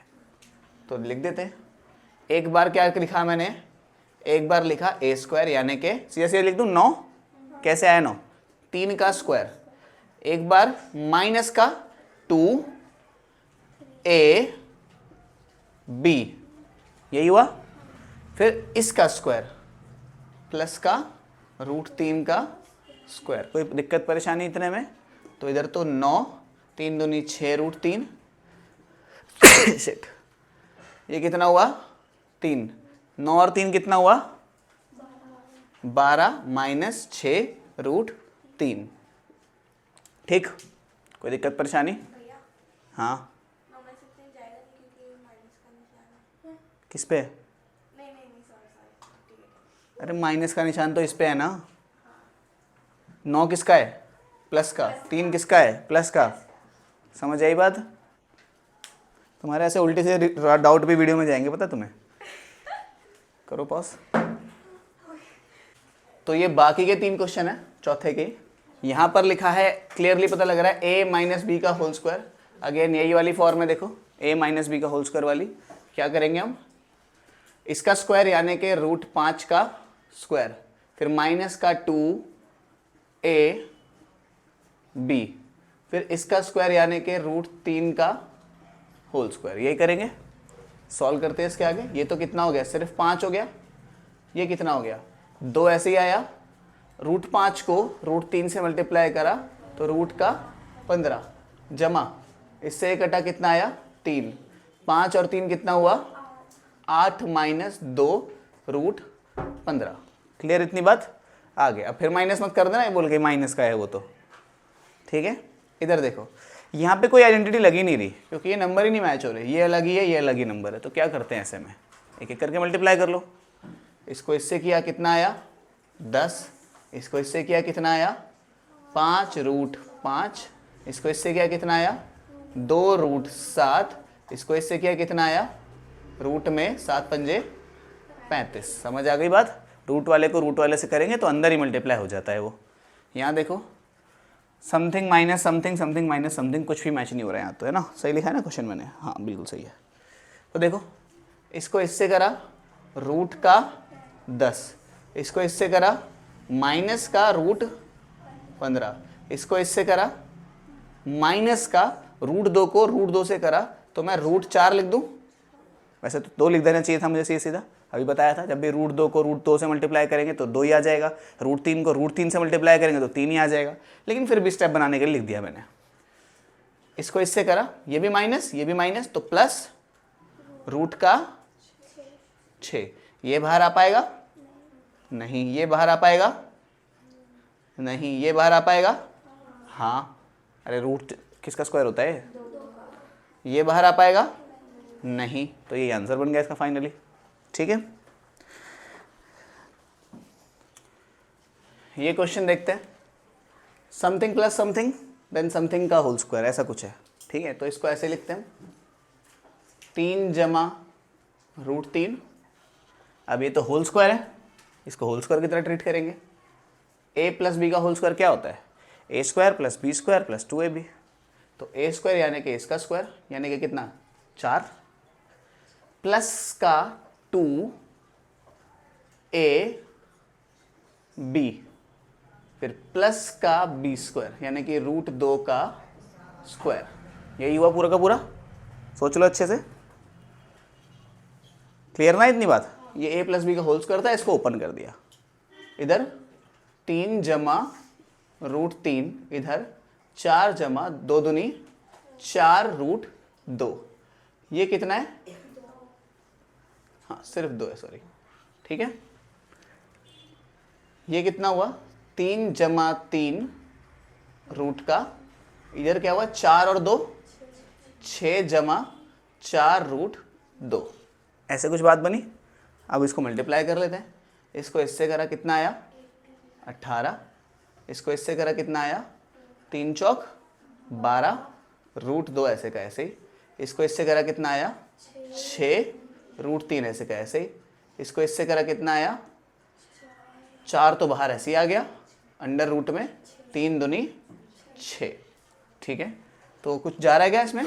तो लिख देते हैं। एक बार क्या लिखा मैंने? एक बार लिखा a स्क्वायर, यानी कि सीधे सीधे लिख दूँ 9, कैसे आया 9? 3 का स्क्वायर, एक बार माइनस का 2ab, यही हुआ। फिर इसका स्क्वायर प्लस का रूट 3 का स्क्वायर, कोई दिक्कत परेशानी इतने में? तो इधर तो 9, 3 दूनी 6 रूट 3 शिट, ये कितना हुआ? 3, 9 और 3 कितना हुआ? 12 माइनस 6 रूट 3, ठीक। कोई दिक्कत परेशानी? हाँ, किस पे? अरे माइनस का निशान तो इस पे है ना। 9 किसका है? प्लस का। 3 किसका है? प्लस का। समझ आई बात? तुम्हारे ऐसे उल्टे से डाउट भी वीडियो में जाएंगे, पता तुम्हें। करो पॉज। तो ये बाकी के 3 क्वेश्चन है चौथे के। यहाँ पर लिखा है, क्लियरली पता लग रहा है a माइनस बी का होल स्क्वायर। अगेन यही वाली फॉर्म है, देखो a माइनस बी का होल स्क्वायर वाली। क्या करेंगे हम? इसका स्क्वायर यानी कि रूट 5 का स्क्वायर, फिर माइनस का 2ab, फिर इसका स्क्वायर यानी कि रूट 3 का होल स्क्वायर, यही करेंगे। सॉल्व करते हैं इसके आगे। ये तो कितना हो गया? सिर्फ 5 हो गया। ये कितना हो गया? 2 ऐसे ही आया। रूट 5 को रूट 3 से मल्टीप्लाई करा तो रूट का 15 जमा इससे एक कटा, कितना आया? 3। 5 और 3 कितना हुआ? 8 माइनस 2 रूट 15। क्लियर इतनी बात? आ गया। अब फिर माइनस मत कर देना, ये बोल के माइनस का है वो तो, ठीक है। इधर देखो, यहाँ पे कोई आइडेंटिटी लगी नहीं रही क्योंकि ये नंबर ही नहीं मैच हो रहे। ये अलग ही है, ये अलग ही नंबर है। तो क्या करते हैं ऐसे में? एक एक करके मल्टीप्लाई कर लो। इसको इससे किया, कितना आया? 10। इसको इससे किया, कितना आया? 5 रूट 5। इसको इससे किया, कितना आया? 2 रूट 7। इसको इससे किया, कितना आया? रूट में 7 पंजे 35। समझ आ गई बात? रूट वाले को रूट वाले से करेंगे तो अंदर ही मल्टीप्लाई हो जाता है वो। यहाँ देखो something minus something, something minus something, कुछ भी मैच नहीं हो रहा है यहाँ तो, है ना? सही लिखा है ना क्वेश्चन मैंने? हाँ बिल्कुल सही है। तो देखो इसको इससे करा रूट का 10, इसको इससे करा माइनस का रूट 15, इसको इससे करा माइनस का रूट 2 को रूट 2 से करा तो मैं रूट 4 लिख दूँ। वैसे तो 2 लिख देना चाहिए था मुझे सीधा सीधा, अभी बताया था जब भी रूट 2 को रूट 2 से मल्टीप्लाई करेंगे तो 2 ही आ जाएगा, रूट 3 को रूट 3 से मल्टीप्लाई करेंगे तो 3 ही आ जाएगा। लेकिन फिर भी स्टेप बनाने के लिए लिख दिया मैंने। इसको इससे करा, ये भी माइनस ये भी माइनस, तो प्लस रूट का 6। ये बाहर आ पाएगा? नहीं। ये बाहर आ पाएगा? नहीं। ये बाहर आ पाएगा? हाँ। अरे रूट किसका स्क्वायर होता है? ये बाहर आ पाएगा? नहीं। तो ये आंसर बन गया इसका फाइनली। ठीक है, ये क्वेश्चन देखते हैं। Something plus something then something का होल स्क्वायर, ऐसा कुछ है। ठीक है, तो इसको ऐसे लिखते हैं 3 जमा रूट 3। अब ये तो होल स्क्वायर है, इसको होल स्क्वायर की तरह ट्रीट करेंगे। a प्लस बी का होल स्क्वायर क्या होता है? A square plus B square plus 2ab। तो ए स्क्वायर यानी कि इसका स्क्वायर यानी कि कितना? 4 प्लस का 2ab फिर प्लस का b स्क्वायर यानी कि रूट 2 का स्क्वायर। यही हुआ पूरा का पूरा। सोच लो अच्छे से, क्लियर ना इतनी बात? ये a प्लस बी का होल स्क्वायर था, इसको ओपन कर दिया। इधर 3 जमा रूट 3, इधर 4 जमा 2 दूनी 4 रूट 2। ये कितना है? हाँ सिर्फ 2 है, सॉरी। ठीक है, ये कितना हुआ? 3 जमा 3 रूट का, इधर क्या हुआ? 4 और 2 6 जमा 4 रूट 2। ऐसे कुछ बात बनी। अब इसको मल्टीप्लाई कर लेते हैं। इसको इससे करा कितना आया? 18। इसको इससे करा कितना आया? 3 चौक 12 रूट 2 ऐसे का ऐसे ही। इसको इससे करा कितना आया? 6 रूट 3 ऐसे का ऐसे ही। इसको इससे करा कितना आया? 4 तो बाहर ऐसे ही आ गया अंडर रूट में, 3 दूनी 6। ठीक है, तो कुछ जा रहा है क्या इसमें?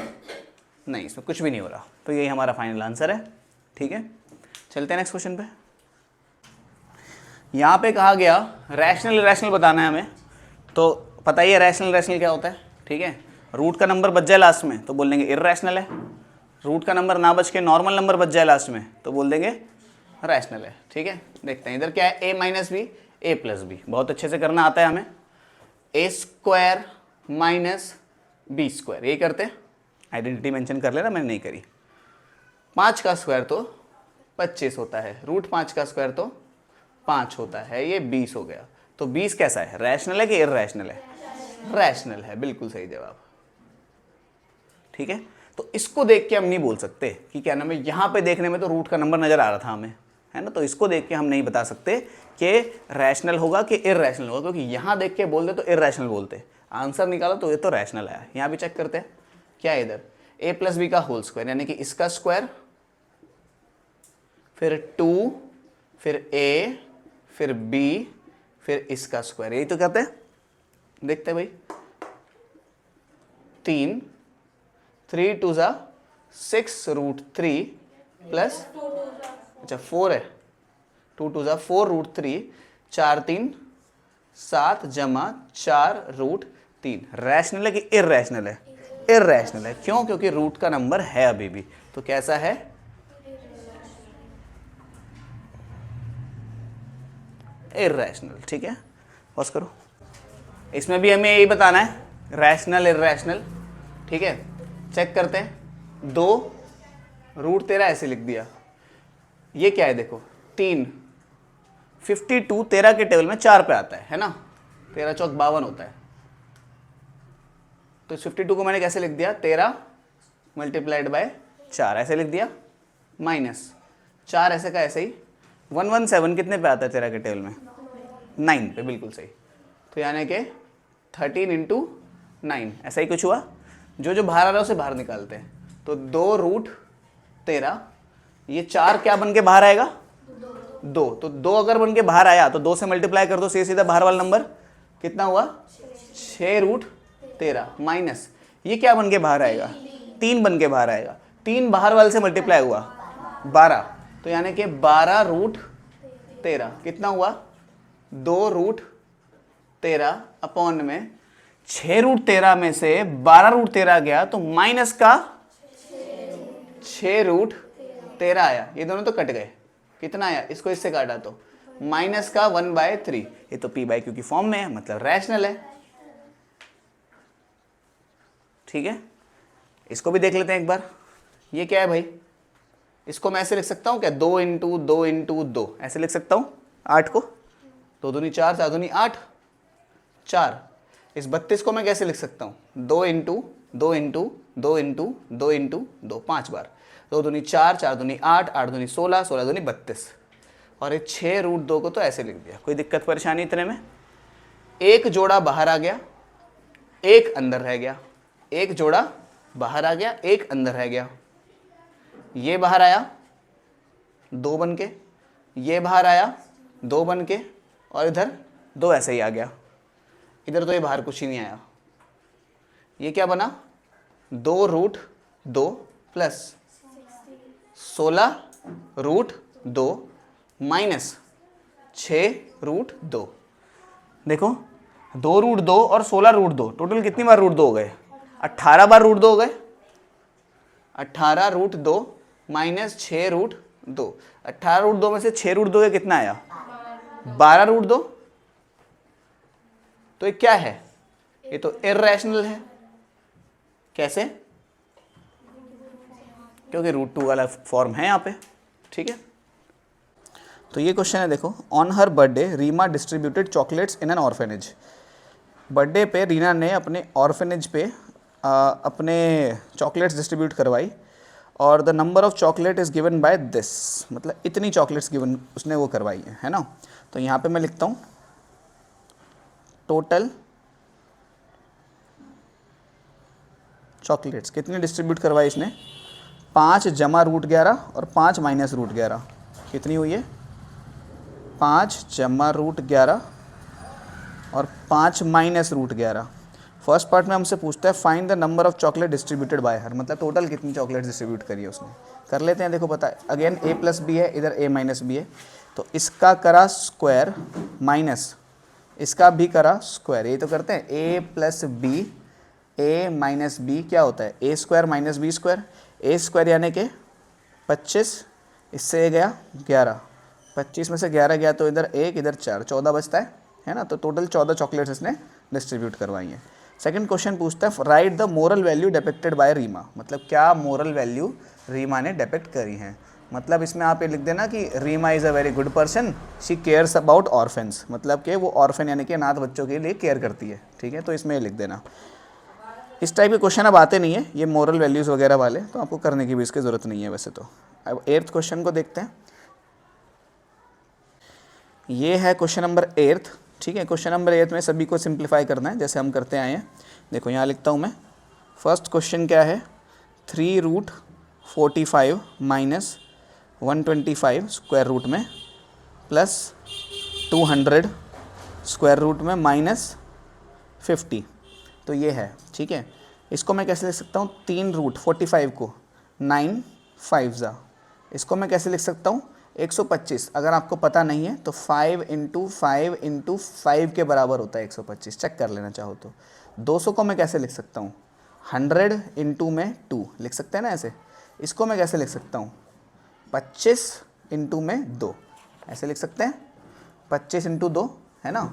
नहीं, इसमें कुछ भी नहीं हो रहा। तो यही हमारा फाइनल आंसर है। ठीक है, चलते हैं नेक्स्ट क्वेश्चन पे। यहाँ पे कहा गया रैशनल इरेशनल बताना है हमें। तो पता ही है रैशनल इरेशनल क्या होता है। ठीक है, रूट का नंबर बच जाए लास्ट में तो बोल देंगे इर्रेशनल है, रूट का नंबर ना बच के नॉर्मल नंबर बच जाए लास्ट में तो बोल देंगे रैशनल है। ठीक है, देखते हैं इधर क्या है? a minus b a plus b, बहुत अच्छे से करना आता है हमें। A square minus b square, ये करते हैं। आइडेंटिटी मेंशन कर लेना, मैंने नहीं करी। 5 का स्क्वायर तो 25 होता है, रूट 5 का स्क्वायर तो 5 होता है, ये 20 हो गया। तो 20 कैसा है? रैशनल है कि इर्रेशनल है? रैशनल है, बिल्कुल सही जवाब। ठीक है, तो इसको देख के हम नहीं बोल सकते कि क्या नाम है, यहाँ पे देखने में तो रूट का नंबर नजर आ रहा था हमें, है ना? तो इसको देख के हम नहीं बता सकते कि रैशनल होगा कि इर्रेशनल होगा, क्योंकि यहाँ देख के बोलते तो इर्रेशनल बोलते, आंसर निकाला तो ये तो रैशनल आया। यहाँ भी चेक करते हैं क्या है इधर? a प्लस बी का होल स्क्वायर यानी कि इसका स्क्वायर, फिर 2, फिर a, फिर b, फिर इसका स्क्वायर, यही तो कहते हैं। देखते हैं भाई, 3 2 ज़ा 6 रूट 3 प्लस, अच्छा 4 है, 2 2 ज़ा 4 रूट 3, 4 3 7 जमा 4 रूट 3। रैशनल है कि इर्रेशनल है? इर्रेशनल है। क्यों? क्योंकि रूट का नंबर है अभी भी, तो कैसा है? इर्रेशनल। ठीक है, पॉज करो। इसमें भी हमें यही बताना है, रैशनल इर्रेशनल। ठीक है, चेक करते हैं। 2 रूट 13 ऐसे लिख दिया, ये क्या है? देखो 3 52 13 के टेबल में 4 पे आता है ना? 13 चौक 52 होता है। तो 52 को मैंने कैसे लिख दिया? 13 मल्टीप्लाइड बाय 4 ऐसे लिख दिया, माइनस 4 ऐसे का ऐसे ही। 117 कितने पे आता है 13 के टेबल में? 9 पे, बिल्कुल सही। तो यानी कि 13 इंटू 9, ऐसा ही कुछ हुआ। जो बाहर आ रहा है उसे बाहर निकालते हैं। तो 2 रूट 13, ये 4 क्या बन के बाहर आएगा? 2, तो 2 अगर बन के बाहर आया तो 2 से मल्टीप्लाई कर दो, सीधा बाहर वाला नंबर कितना हुआ 6√13 माइनस ये क्या बन के बाहर आएगा 3 बन के बाहर आएगा, 3 बाहर वाले से मल्टीप्लाई हुआ 12, तो यानी कि 12√13 कितना हुआ 2√13 अपॉन में 6√13 में से 12√13 गया तो माइनस का 6√13 आया, ये दोनों तो कट गए, कितना आया इसको इससे काटा तो माइनस का 1/3, ये तो p/q की फॉर्म में है मतलब रैशनल है। ठीक है, इसको भी देख लेते हैं एक बार, ये क्या है भाई, इसको मैं ऐसे लिख सकता हूँ क्या 2 × 2 × 2 ऐसे लिख सकता हूँ 8 को, 2 दूनी 4 4 दूनी 8 4, इस 32 को मैं कैसे लिख सकता हूँ 2 × 2 × 2 × 2 × 2 5 बार, 2 दूनी 4 4 दूनी 8 8 दूनी 16 16 दूनी 32, और ये 6√2 को तो ऐसे लिख दिया। कोई दिक्कत परेशानी इतने में, एक जोड़ा बाहर आ गया एक अंदर रह गया, एक जोड़ा बाहर आ गया एक अंदर रह गया, ये बाहर आया 2 बन के, ये बाहर आया 2 बन के, और इधर 2 ऐसे ही आ गया, इधर तो ये बाहर कुछ ही नहीं आया, ये क्या बना 2√2 प्लस 16√2 माइनस 6√2, देखो 2√2 और 16√2 टोटल कितनी बार √2 हो गए 18 बार √2 हो गए, 18√2 माइनस 6√2, 18√2 में से 6√2 के कितना आया 12√2, तो ये क्या है, ये तो इर्रेशनल है। कैसे, क्योंकि √2 वाला फॉर्म है यहाँ पे। ठीक है, तो ये क्वेश्चन है देखो, on her birthday Reema distributed chocolates in an orphanage, birthday पे रीना ने अपने ऑर्फेनेज पे अपने चॉकलेट्स डिस्ट्रीब्यूट करवाई, और the number of chocolate is given by this, मतलब इतनी चॉकलेट्स गिवन उसने वो करवाई है ना। तो यहाँ पे मैं लिखता हूँ टोटल चॉकलेट्स कितनी डिस्ट्रीब्यूट करवाई इसने, 5 जमा √11 और 5 माइनस √11, कितनी हुई है 5 जमा √11 और 5 माइनस √11। फर्स्ट पार्ट में हमसे पूछता है find the number of chocolate distributed by हर, मतलब टोटल कितनी चॉकलेट डिस्ट्रीब्यूट करी है उसने। कर लेते हैं, देखो पता है अगेन a+b है, इधर a - b है, तो इसका करा स्क्वायर माइनस इसका भी करा स्क्वायर, ये तो करते हैं a+b a - b क्या होता है a² - b², a² यानी कि 25, इससे ये गया 11, 25 में से 11 गया तो इधर 1 इधर 4 14 बचता है ना, तो टोटल 14 चॉकलेट्स इसने डिस्ट्रीब्यूट करवाई हैं। सेकंड क्वेश्चन पूछता है write the moral value depicted by Reema, मतलब क्या मोरल वैल्यू रीमा ने डिपिक्ट करी हैं, मतलब इसमें आप ये लिख देना कि Reema is a very good person, she cares about orphans, मतलब कि वो ऑर्फन यानी कि अनाथ बच्चों के लिए केयर करती है। ठीक है, तो इसमें ये लिख देना। इस टाइप के क्वेश्चन अब आते नहीं है ये मोरल वैल्यूज़ वगैरह वाले, तो आपको करने की भी इसकी ज़रूरत नहीं है वैसे तो। अब 8th क्वेश्चन को देखते हैं, ये है क्वेश्चन नंबर 8th। ठीक है, क्वेश्चन नंबर 8 में सभी को सिंप्लीफाई करना है जैसे हम करते आए हैं। देखो यहाँ लिखता हूँ मैं, फर्स्ट क्वेश्चन क्या है 3√45 माइनस 125 स्क्वायर रूट में प्लस 200 स्क्वायर रूट में माइनस 50, तो ये है। ठीक है, इसको मैं कैसे लिख सकता हूँ 3√45 को 9 5 इसको मैं कैसे लिख सकता हूँ 125, अगर आपको पता नहीं है तो 5 × 5 × 5 के बराबर होता है 125, चेक कर लेना चाहो तो। 200 को मैं कैसे लिख सकता हूँ 100 × में 2 लिख सकते हैं ना ऐसे, इसको मैं कैसे लिख सकता हूँ 25 × में 2 ऐसे लिख सकते हैं, 25 × 2 है ना।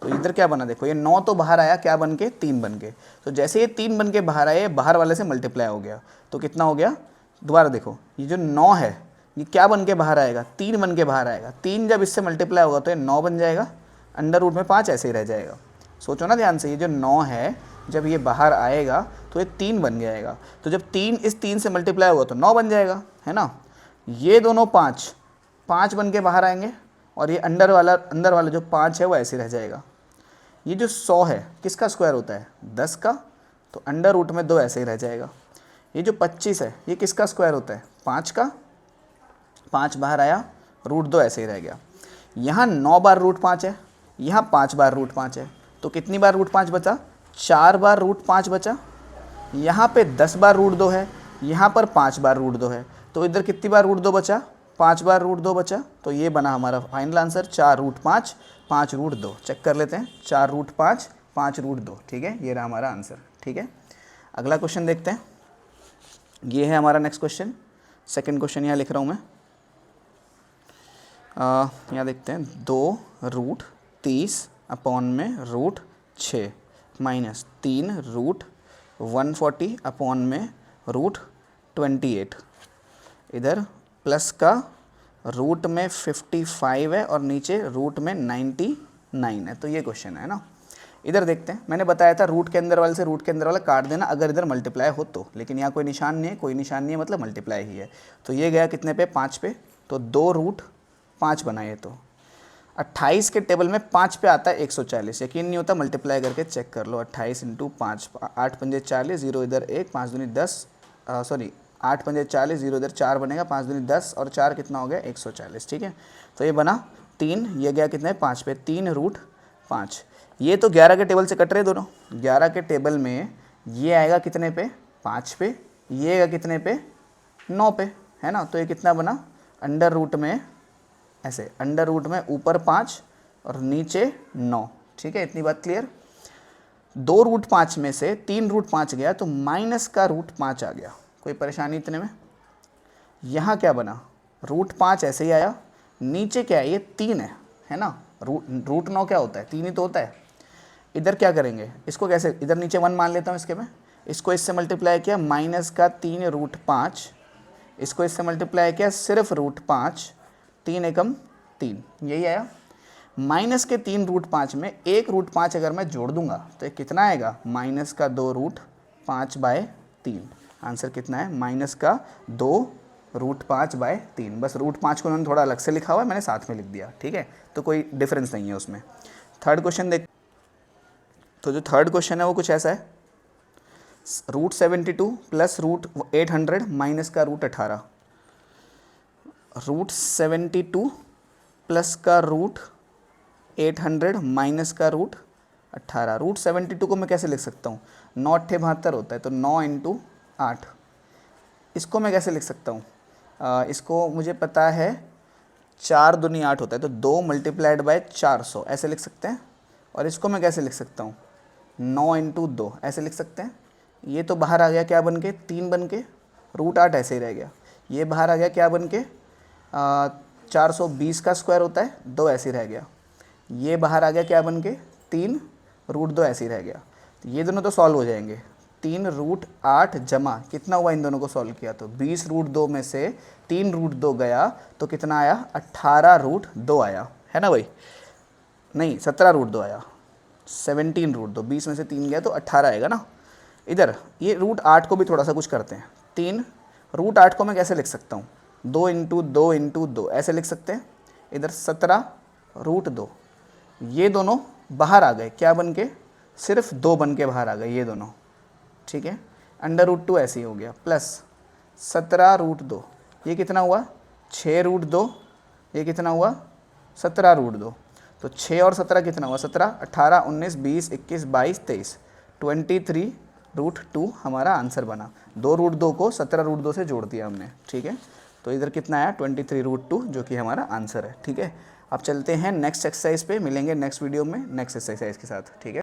तो इधर क्या बना देखो, ये 9 तो बाहर आया, क्या बन के 3 बन के, तो जैसे ये 3 बन के बाहर आए बाहर वाले से मल्टीप्लाई हो गया, तो कितना हो गया, दोबारा देखो ये जो 9 है ये क्या बन के बाहर आएगा 3 बन के बाहर आएगा, 3 जब इससे मल्टीप्लाई होगा तो ये 9 बन जाएगा, अंडर रूट में 5 ऐसे ही रह जाएगा। सोचो ना ध्यान से, ये जो 9 है जब ये बाहर आएगा तो ये 3 बन जाएगा, तो जब 3 इस 3 से मल्टीप्लाई होगा तो 9 बन जाएगा, है ना। ये दोनों 5 बन के बाहर आएंगे, और ये अंदर वाला जो 5 है वो ऐसे रह जाएगा। ये जो 100 है किसका स्क्वायर होता है 10 का, तो अंडर रूट में 2 ऐसे ही रह जाएगा। ये जो 25 है ये किसका स्क्वायर होता है 5 का, 5 बाहर आया रूट 2 ऐसे ही रह गया। यहाँ 9 बार रूट 5 है, यहाँ 5 बार रूट 5 है, तो कितनी बार रूट 5 बचा? 4 बार रूट 5 बचा। यहाँ पे 10 बार रूट 2 है, यहाँ पर 5 बार रूट 2 है, तो इधर कितनी बार रूट 2 बचा? 5 बार रूट 2 बचा। तो ये बना हमारा final answer 4 root 5, 5 root 2। Check कर लेते हैं, 4 रूट 5, 5 रूट 2। ठीक है, ये रहा हमारा आंसर। ठीक है, अगला क्वेश्चन देखते हैं। ये है हमारा नेक्स्ट क्वेश्चन। सेकंड क्वेश्चन यहाँ लिख रहा हूँ मैं। यहाँ देखते हैं, 2 रूट 30 अपॉन में रूट 6 माइनस 3 रूट 140 अपॉन में रूट 28। इधर प्लस का रूट में 55 है और नीचे रूट में 99 है। तो ये क्वेश्चन है ना। इधर देखते हैं, मैंने बताया था रूट के अंदर वाले से रूट के अंदर वाला काट देना अगर इधर मल्टीप्लाई हो तो, लेकिन यहाँ कोई निशान नहीं है, कोई निशान नहीं है मतलब मल्टीप्लाई ही है। तो ये गया कितने पे? 5 पे, तो 2 रूट 5 बनाए। तो 28 के टेबल में 5 पे आता है 140। यकीन नहीं होता, मल्टीप्लाई करके चेक कर लो। 28 इंटू 5, 8 पंजे 40, 0 इधर 1, 5 दूनी 10, सॉरी 8 पंजे 40, 0 इधर 4 बनेगा, 5 दूनी 10 और 4 कितना हो गया? 140। ठीक है, तो ये बना 3, ये गया कितने? 5 पे, 3 रूट 5। ये तो 11 के टेबल से कट रहे दोनों। 11 के टेबल में ये आएगा कितने पे? 5 पे। ये आएगा कितने पे? 9 पे, है ना। तो ये कितना बना? अंडर रूट में, ऐसे अंडर रूट में ऊपर 5 और नीचे 9। ठीक है, इतनी बात क्लियर। 2 रूट 5 में से 3 रूट 5 गया तो माइनस का रूट 5 आ गया। कोई परेशानी इतने में? यहाँ क्या बना? रूट 5 ऐसे ही आया, नीचे क्या है? ये 3 है ना। रूट 9 क्या होता है? 3 ही तो होता है। इधर क्या करेंगे? इसको कैसे, इधर नीचे 1 मान लेता हूँ इसके में, इसको इससे मल्टीप्लाई किया माइनस का 3 रूट 5, इसको इससे मल्टीप्लाई किया सिर्फ रूट 5, 3 एकम 3, यही आया। माइनस के 3 रूट 5 में 1 रूट 5 अगर मैं जोड़ दूंगा तो ये कितना आएगा? माइनस का 2 रूट 5 बाय 3। आंसर कितना है? माइनस का 2 रूट 5 बाय 3। बस रूट 5 को उन्होंने थोड़ा अलग से लिखा हुआ है, मैंने साथ में लिख दिया। ठीक है, तो कोई डिफरेंस नहीं है उसमें। थर्ड क्वेश्चन देख, तो जो थर्ड क्वेश्चन है वो कुछ ऐसा है, रूट 72 प्लस रूट 800 माइनस का रूट 18। रूट 72 प्लस का रूट 800 माइनस का रूट 18। रूट 72 को मैं कैसे लिख सकता हूँ? 9 8 72 होता है, तो 9 इंटू 8। इसको मैं कैसे लिख सकता हूँ? इसको मुझे पता है 4 दूनी 8 होता है, तो 2 मल्टीप्लाइड बाय 400 ऐसे लिख सकते हैं। और इसको मैं कैसे लिख सकता हूँ? 9 इंटू 2 ऐसे लिख सकते हैं। ये तो बाहर आ गया क्या बन के? 3 बन के, रूट 8 ऐसे ही रह गया। ये बाहर आ गया क्या बन के? 420 का स्क्वायर होता है, 2 ऐसे ही रह गया। ये बाहर आ गया क्या बन के? 3 रूट 2 ऐसे ही रह गया। तो ये दोनों तो सॉल्व हो जाएंगे। 3 रूट 8 जमा कितना हुआ इन दोनों को सॉल्व किया? तो 20 रूट 2 में से 3 रूट 2 गया तो कितना आया? 18 रूट 2 आया, है ना भाई? नहीं, 17 रूट 2 आया। 17 रूट 2, 20 में से 3 गया तो 18 आएगा ना। इधर ये रूट 8 को भी थोड़ा सा कुछ करते हैं। 3 रूट 8 को मैं कैसे लिख सकता हूँ? 2 इंटू 2 इंटू 2 ऐसे लिख सकते हैं। इधर 17 रूट 2, ये दोनों बाहर आ गए क्या बन के? सिर्फ 2 बन के बाहर आ गए ये दोनों। ठीक है, अंडर रूट 2 ऐसे ही हो गया, प्लस 17 रूट 2, ये कितना हुआ? 6 रूट 2, ये कितना हुआ? 17 रूट 2। तो 6 और 17 कितना हुआ? 17, 18, 19, 20, 21, 22, 23, 23 रूट 2 हमारा आंसर बना। 2 रूट 2 को 17 रूट 2 से जोड़ दिया हमने। ठीक है, तो इधर कितना आया? 23 रूट 2, जो कि हमारा आंसर है। ठीक है, अब चलते हैं नेक्स्ट एक्सरसाइज पे, मिलेंगे नेक्स्ट वीडियो में नेक्स्ट एक्सरसाइज के साथ। ठीक है।